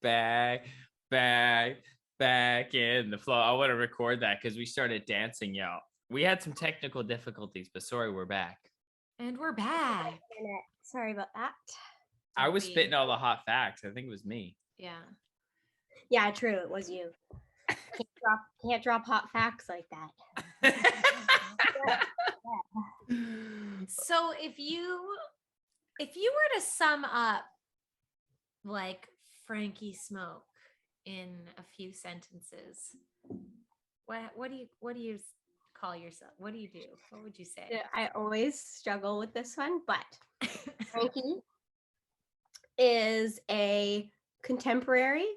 Back in the flow. I want to record that because we started dancing, y'all. We had some technical difficulties, but sorry, we're back. And we're back. Sorry about that. I was spitting all the hot facts. I think it was me. Yeah, true. It was you. Can't drop hot facts like that. So if you were to sum up like Frankie Smoke in a few sentences, what do you call yourself? What do you do? What would you say? I always struggle with this one, but Frankie is a contemporary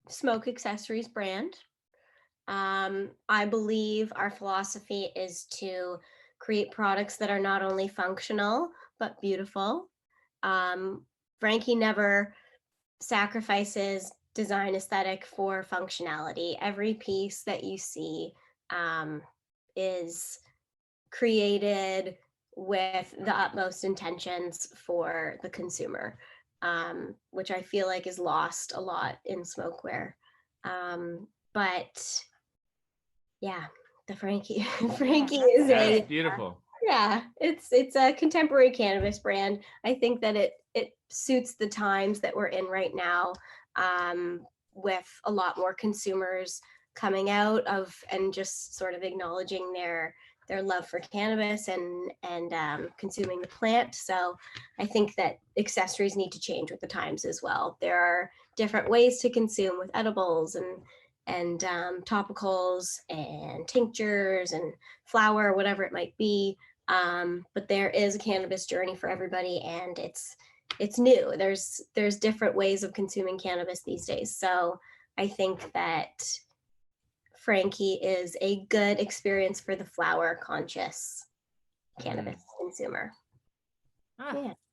smoke accessories brand. I believe our philosophy is to create products that are not only functional but beautiful. Frankie never sacrifices design aesthetic for functionality. Every piece that you see is created with the utmost intentions for the consumer, which I feel like is lost a lot in smokewear. But yeah, the Frankie is beautiful. It's a contemporary cannabis brand. I think that it suits the times that we're in right now, with a lot more consumers coming out of and just sort of acknowledging their love for cannabis and consuming the plant. So I think that accessories need to change with the times as well. There are different ways to consume with edibles and topicals and tinctures and flower, whatever it might be. But there is a cannabis journey for everybody, and it's new. There's different ways of consuming cannabis these days. So I think that Frankie is a good experience for the flower conscious cannabis consumer.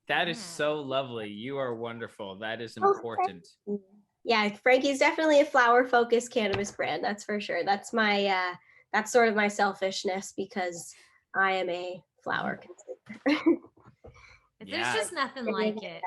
That is so lovely. You are wonderful. That is important. Yeah, Frankie's definitely a flower focused cannabis brand. That's for sure. That's my that's sort of my selfishness because I am a flower consumer. There's just nothing like it.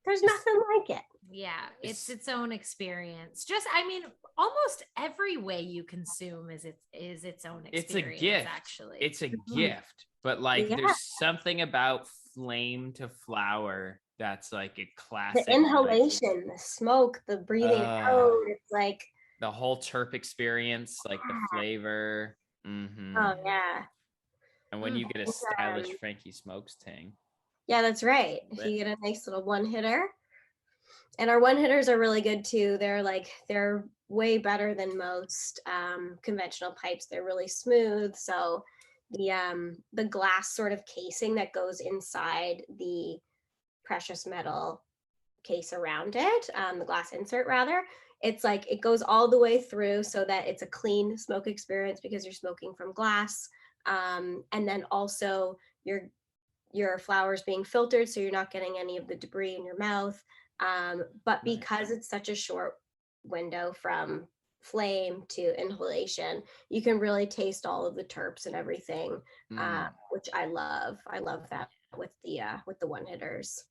There's nothing like it. Yeah, it's its own experience. Just, I mean, almost every way you consume is its own experience. It's a gift. Actually, it's a gift. But like, there's something about flame to flower that's like a classic. The inhalation, the smoke, the breathing out. It's like the whole terp experience, like the flavor. Mm-hmm. Oh yeah. And when you get a stylish Frankie Smokes tang. Yeah, that's right. If you get a nice little one hitter. And our one hitters are really good too. They're way better than most conventional pipes. They're really smooth. So the glass sort of casing that goes inside the precious metal case around it, the glass insert rather, it's like it goes all the way through so that it's a clean smoke experience because you're smoking from glass. And then also your flowers being filtered so you're not getting any of the debris in your mouth. But because it's such a short window from flame to inhalation, you can really taste all of the terps and everything, which I love. I love that with the one hitters.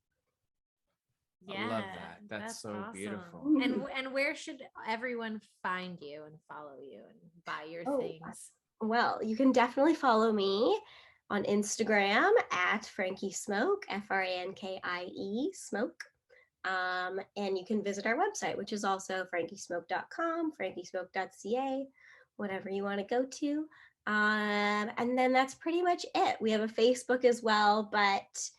Yeah, I love that. That's so awesome. Beautiful. And where should everyone find you and follow you and buy your things? Well, you can definitely follow me on Instagram at Frankie Smoke, Frankie Smoke. And you can visit our website, which is also frankiesmoke.com, frankiesmoke.ca, whatever you want to go to. And then that's pretty much it. We have a Facebook as well, but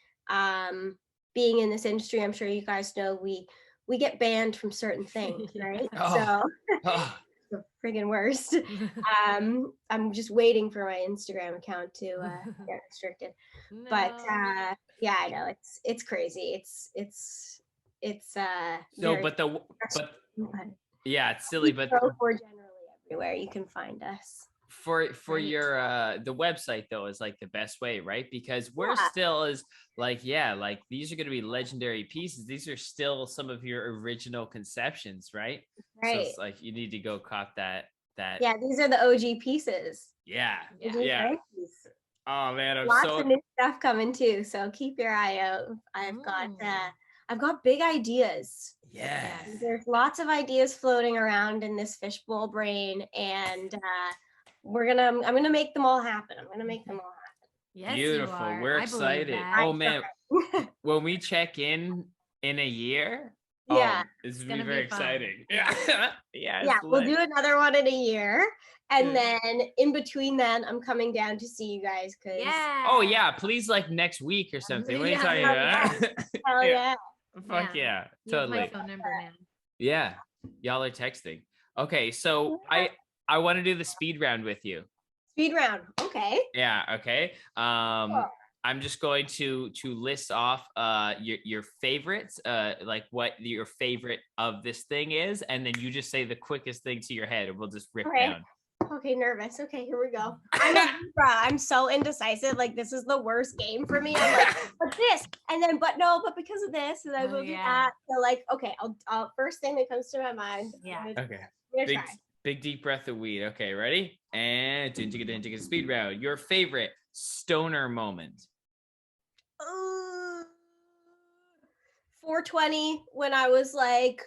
being in this industry, I'm sure you guys know we get banned from certain things, right? The friggin' worst. I'm just waiting for my Instagram account to get restricted. No. But yeah, I know it's crazy. It's Yeah, it's silly, but we're generally everywhere. You can find us. For Right. your the website though is like the best way, right? Because we're Yeah. still is like, yeah, like these are going to be legendary pieces. These are still some of your original conceptions, right? So Right. it's like you need to go cop that. Yeah, these are the OG pieces. Yeah. OG Yeah. Frankies. Oh man, I'm Lots so of new stuff coming too, so keep your eye out. I've got big ideas. yes. There's lots of ideas floating around in this fishbowl brain, and I'm gonna make them all happen. I'm gonna make them all happen. Yes, Beautiful. you are. We're I believe excited. that. Oh man, when we check in a year, Yeah. this is gonna be very be fun. exciting. Yeah. Yeah, we'll do another one in a year, and Yeah. then in between then, I'm coming down to see you guys because Yeah. Oh yeah, please, like next week or something. What are you talking about? hell yeah. Fuck yeah, You have my totally. phone number now. Yeah, y'all are texting. Okay, so I want to do the speed round with you. Speed round. Okay. Yeah. Okay. Cool. I'm just going to list off your favorites, like what your favorite of this thing is, and then you just say the quickest thing to your head, and we'll just rip Okay. down. Okay, nervous. Okay, here we go. I'm a Libra. I'm so indecisive. Like this is the worst game for me. I'm like, but this, and then, but no, but because of this, and I will do that. So like, okay, I'll first thing that comes to my mind. Yeah. Okay. I'm gonna try. Big deep breath of weed. Okay, ready? And speed round. Your favorite stoner moment. 420 when I was like,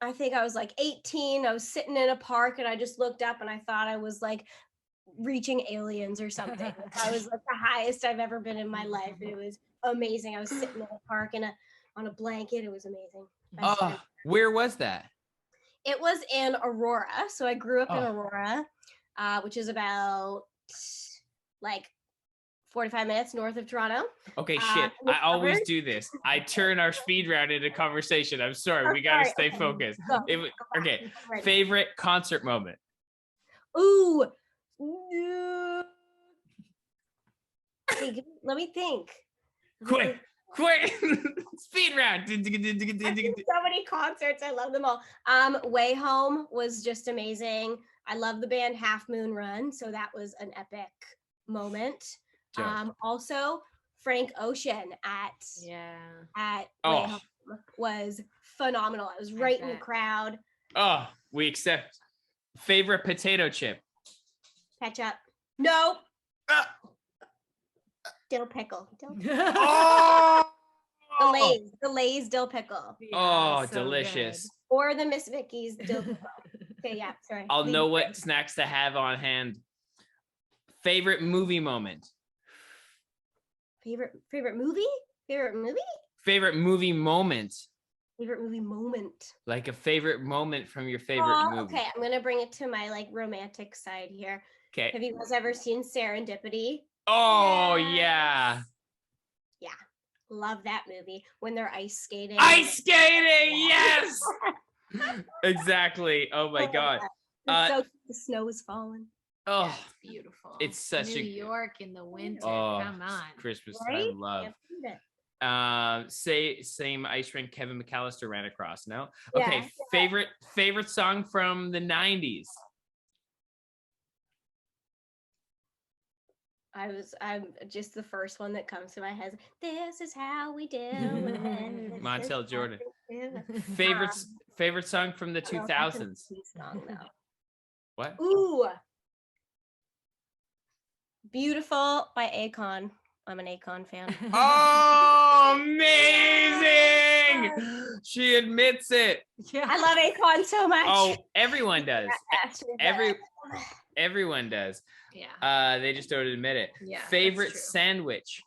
I think I was like 18. I was sitting in a park and I just looked up and I thought I was like reaching aliens or something. I was like the highest I've ever been in my life. And it was amazing. I was sitting in a park on a blanket. It was amazing. Oh, where was that? It was in Aurora. So I grew up in Aurora, which is about like 45 minutes north of Toronto. Okay, shit. I always do this. I turn our speed round into conversation. I'm sorry. We got to stay focused. Okay. Favorite concert moment. Ooh. Hey, let me think. Quick. Speed round. So many concerts. I love them all. Way Home was just amazing. I love the band Half Moon Run. So that was an epic moment. Also Frank Ocean at Way Home was phenomenal. I was right in the crowd. Oh, we accept. Favorite potato chip. Ketchup. No. Dill pickle. Oh! The Lay's dill pickle. Oh, so delicious. Good. Or the Miss Vicky's dill pickle. Okay, yeah, sorry. I'll know what snacks to have on hand. Favorite movie moment. Favorite movie? Favorite movie? Favorite movie moment. Favorite movie moment. Like a favorite moment from your favorite movie. Okay, I'm gonna bring it to my like romantic side here. Okay. Have you guys ever seen Serendipity? Oh yeah. Yeah. Love that movie when they're ice skating. Ice skating, yes. Exactly. Oh my god. So the snow is falling. Oh, it's beautiful. It's such New York in the winter. Come on. Christmas right? I love. Same ice rink Kevin McAllister ran across. No? Yeah, okay. Favorite song from the 90s. I'm just the first one that comes to my head. This is how we do it. Montel Jordan. Favorite song from the 2000s. What? Ooh. Beautiful by Akon. I'm an Akon fan. Oh, amazing! She admits it. Yeah. I love Akon so much. Oh, everyone does. Everyone does. Yeah. They just don't admit it. Yeah. Favorite sandwich.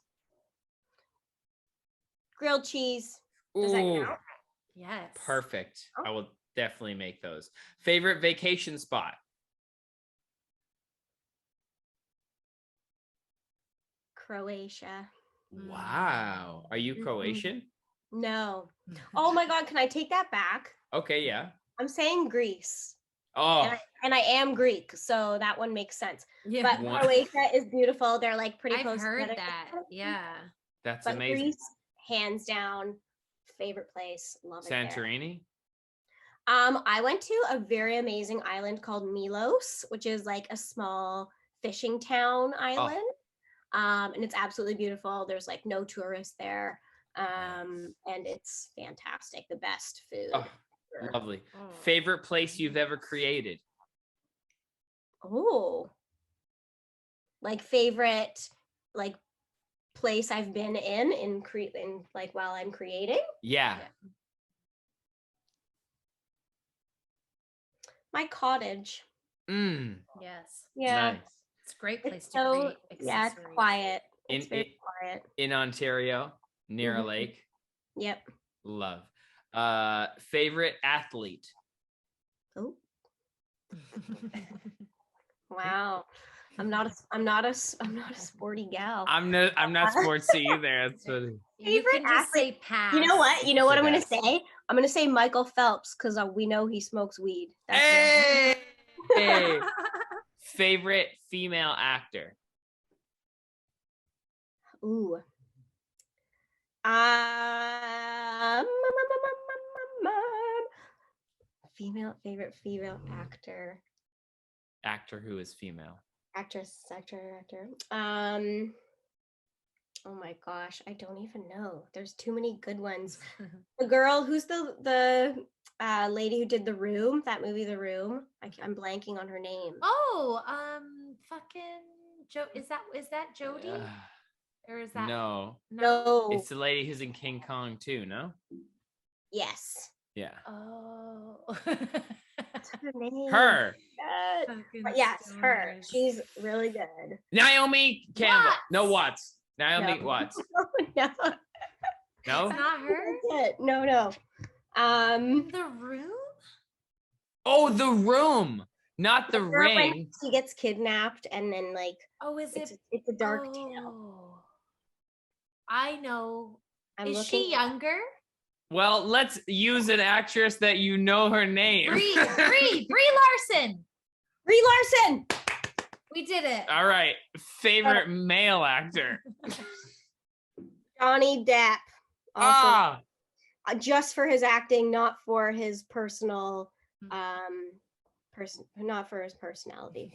Grilled cheese. Does that count? Yes. Perfect. I will definitely make those. Favorite vacation spot. Croatia. Wow. Are you Croatian? No. Oh my God. Can I take that back? Okay. Yeah. I'm saying Greece. Oh. And I am Greek, so that one makes sense. Yeah. But Croatia is beautiful. They're like pretty close. I've heard that. Yeah. That's amazing. Greece, hands down, favorite place. Love it. Santorini. I went to a very amazing island called Milos, which is like a small fishing town island. And it's absolutely beautiful. There's like no tourists there. And it's fantastic. The best food. Oh, lovely. Favorite place you've ever created? Oh, like favorite, like place I've been in like while I'm creating. Yeah. My cottage. Yes. Yeah. Nice. It's a great place It's to so, create yeah, it's accessories. quiet. It's very quiet. In Ontario, near a lake. Yep. Love. Favorite athlete? Oh. Wow. I'm not a sporty gal. I'm not sportsy either. That's funny. You can just say pass. You know what? You know what I'm going to Pass. say? I'm going to say Michael Phelps because we know he smokes weed. That's Hey! Hey! Favorite female actor? Ooh. Favorite female actor. Actor who is female. Actor. Oh my gosh, I don't even know. There's too many good ones. The girl who's the lady who did The Room, that movie The Room. I'm blanking on her name. Oh, fucking Joe. Is that Jodie? Or is that No? It's the lady who's in King Kong too, no? Yes. Yeah. Oh. What's her name? Her. Yes, her. She's really good. Naomi Campbell. No, Watts. Naomi Watts. No. No? It's not her? No. The Room? Oh, The Room. Not The Ring. When she gets kidnapped and then like it's a dark tale. I know. Is looking she younger? Well, let's use an actress that you know her name. Brie Larson. Brie Larson. We did it. All right. Favorite male actor? Johnny Depp. Also, just for his acting, not for his personal not for his personality.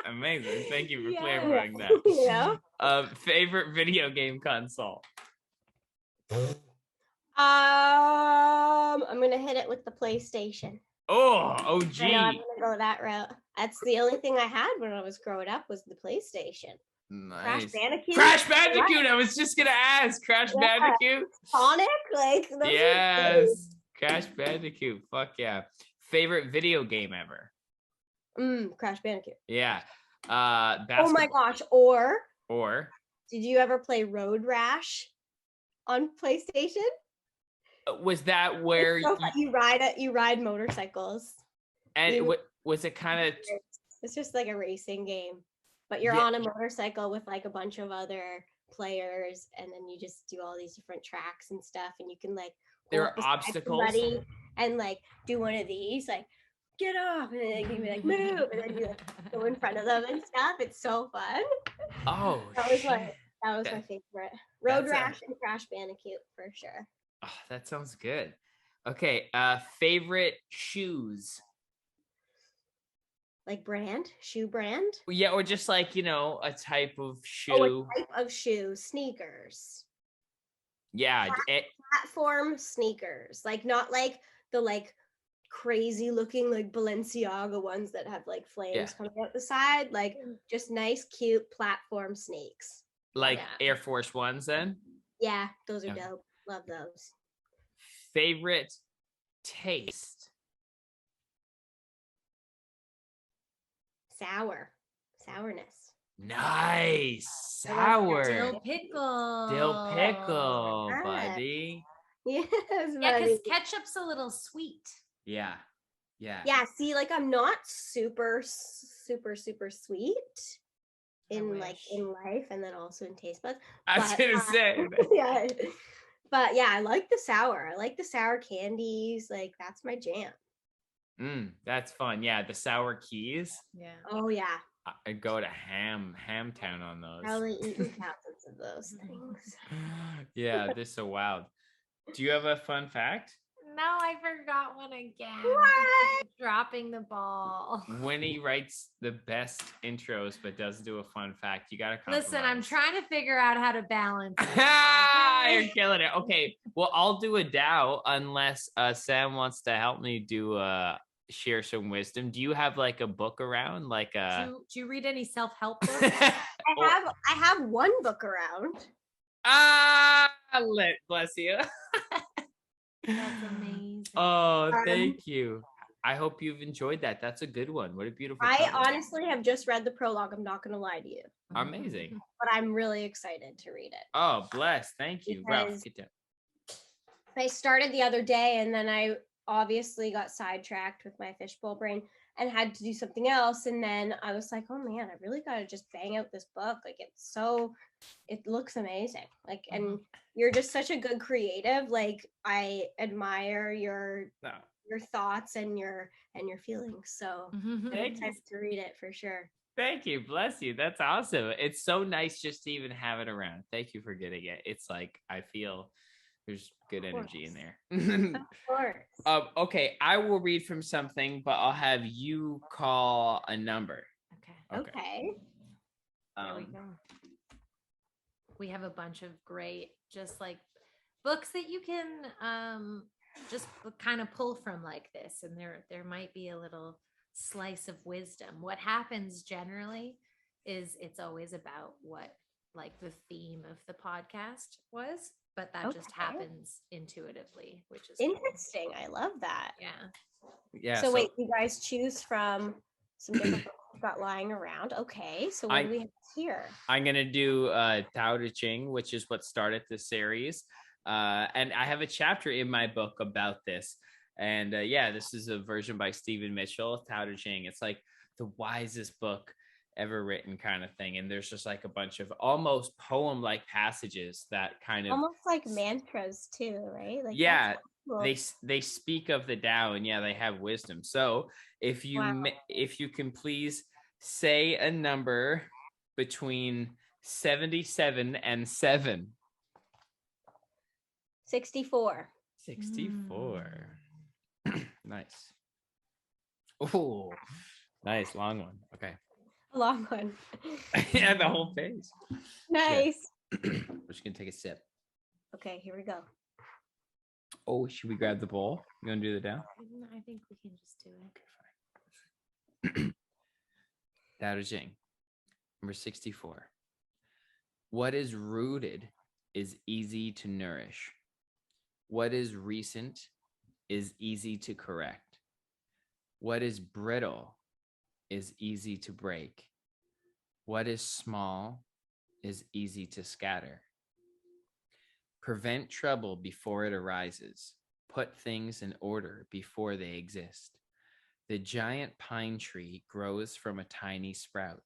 Amazing. Thank you for clarifying that. Yeah. Favorite video game console? I'm gonna hit it with the PlayStation. Oh, OG. I know I'm gonna go that route. That's the only thing I had when I was growing up was the PlayStation. Nice. Crash Bandicoot. Crash Bandicoot. I was just gonna ask. Crash Bandicoot. Sonic, like those yes. Crash Bandicoot. Fuck yeah. Favorite video game ever? Crash Bandicoot. Yeah. Basketball. Oh my gosh. Or did you ever play Road Rash on PlayStation? Was that where you ride motorcycles? And was it kind of? It's just like a racing game, but you're on a motorcycle with like a bunch of other players, and then you just do all these different tracks and stuff, and you can like there are obstacles and like do one of these, like get off, and then you can be like move, and then you like go in front of them and stuff. It's so fun. Oh, that was my favorite. Road Rash and Crash Bandicoot for sure. Oh, that sounds good. Okay, favorite shoes? Like shoe brand? Yeah, or just like, a type of shoe. Oh, a type of shoe, sneakers. Yeah. Platform sneakers. Like not like the like crazy looking like Balenciaga ones that have like flames coming out the side. Like just nice, cute platform sneaks. Like Air Force Ones then? Yeah, those are dope. Love those. Favorite taste? Sourness. Nice. Sour. Dill pickle, buddy. Yes, yeah, because ketchup's a little sweet. Yeah. See, like I'm not super sweet in life, and then also in taste buds. I was gonna say. Yeah. But yeah, I like the sour. I like the sour candies. Like that's my jam. That's fun. Yeah, the sour keys. Yeah. Oh yeah. I go to ham town on those. Probably eaten thousands of those things. Yeah, they're so wild. Do you have a fun fact? no, I forgot one again. What? Dropping the ball. Winnie writes the best intros, but doesn't do a fun fact. You got to compromise. Listen, I'm trying to figure out how to balance it. You're killing it. Okay, well, I'll do a Dow unless Sam wants to help me do share some wisdom. Do you have like a book around, like a? Do you read any self-help books? I have one book around. Bless you. That's amazing. Oh, thank you. I hope you've enjoyed that. That's a good one. What a beautiful. I cover. honestly have just read the prologue. I'm not going to lie to you. Amazing. But I'm really excited to read it. Oh, bless. Thank you. Ralph, get down. I started the other day and then I obviously got sidetracked with my fishbowl brain and had to do something else. And then I was like, oh man, I really got to just bang out this book. Like it looks amazing. Like, and you're just such a good creative. Like I admire your thoughts and your feelings. So I'm excited to read it for sure. Thank you. Bless you. That's awesome. It's so nice just to even have it around. Thank you for getting it. It's like, I feel there's good energy in there. Of course. Okay. I will read from something, but I'll have you call a number. Okay. There we go. We have a bunch of great, just like books that you can just kind of pull from like this. And there might be a little slice of wisdom. What happens generally is it's always about what like the theme of the podcast was, but that just happens intuitively, which is interesting. Cool. I love that. Yeah. So wait, you guys choose from some different books you've got lying around. Okay. So what do we have here? I'm going to do Tao Te Ching, which is what started the series. And I have a chapter in my book about this. And this is a version by Stephen Mitchell, Tao Te Ching. It's like the wisest book ever written kind of thing. And there's just like a bunch of almost poem-like passages that kind of almost like mantras too, right? Like cool. They speak of the Tao and they have wisdom. So if you can please say a number between 77 and 7. 64. 64. Nice. Oh, nice. Long one. Okay. A long one. Yeah, the whole page. Nice. Yeah. We're just going to take a sip. Okay, here we go. Oh, should we grab the bowl? You want to do the down? I think we can just do it. Okay, fine. Tao Te Ching, number 64. What is rooted is easy to nourish. What is recent is easy to correct. What is brittle is easy to break. What is small is easy to scatter. Prevent trouble before it arises. Put things in order before they exist. The giant pine tree grows from a tiny sprout.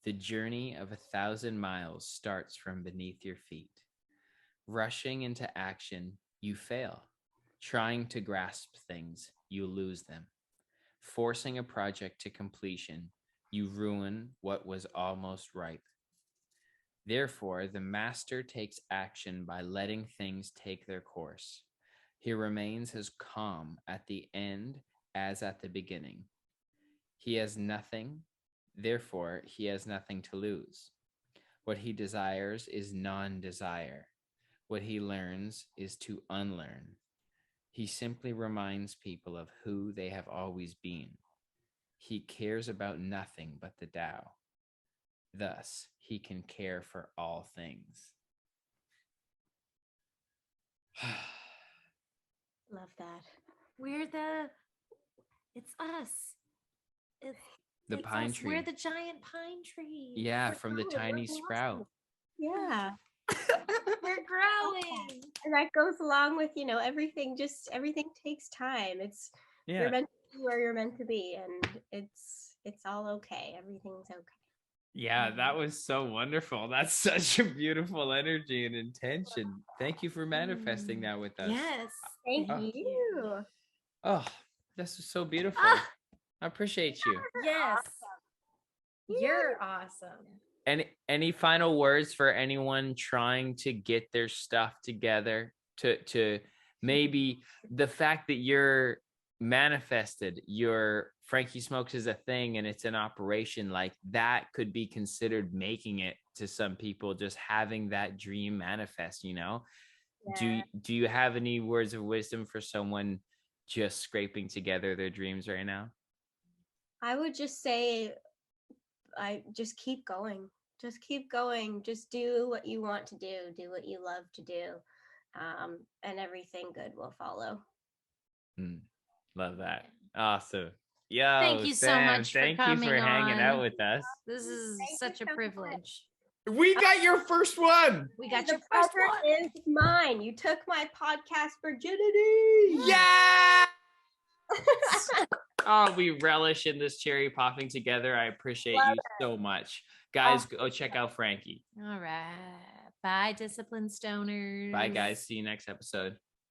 The journey of 1,000 miles starts from beneath your feet. Rushing into action, you fail. Trying to grasp things, you lose them. Forcing a project to completion, you ruin what was almost ripe. Therefore, the master takes action by letting things take their course. He remains as calm at the end as at the beginning. He has nothing, therefore he has nothing to lose. What he desires is non-desire. What he learns is to unlearn. He simply reminds people of who they have always been. He cares about nothing but the Tao. Thus, he can care for all things. Love that. It's us. The pine us. tree. We're the giant pine tree. Yeah, from the tiny sprout. Yeah. We're growing. And that goes along with, everything takes time. You're meant to be where you're meant to be, and it's all okay. Everything's okay. Yeah, that was so wonderful. That's such a beautiful energy and intention. Thank you for manifesting that with us. Yes. Thank you. Oh, this is so beautiful. I appreciate you. Yes. You're awesome. Any final words for anyone trying to get their stuff together to maybe the fact that you're manifested your Frankie Smokes is a thing and it's an operation, like that could be considered making it to some people, just having that dream manifest, you know. Yeah. Do you have any words of wisdom for someone just scraping together their dreams right now? I would just say, I just keep going. Just keep going. Just do what you want to do. Do what you love to do. And everything good will follow. Love that. Awesome. Yo, Thank you so Sam, much for thank you coming for hanging out on. with us. This is Thank such you a so privilege. We got your first one. We got The your first pleasure one. is mine. You took my podcast virginity. Yeah. Oh, we relish in this cherry popping together. I appreciate Love you so much. Guys, go check out Frankie. All right. Bye, Discipline Stoners. Bye, guys. See you next episode.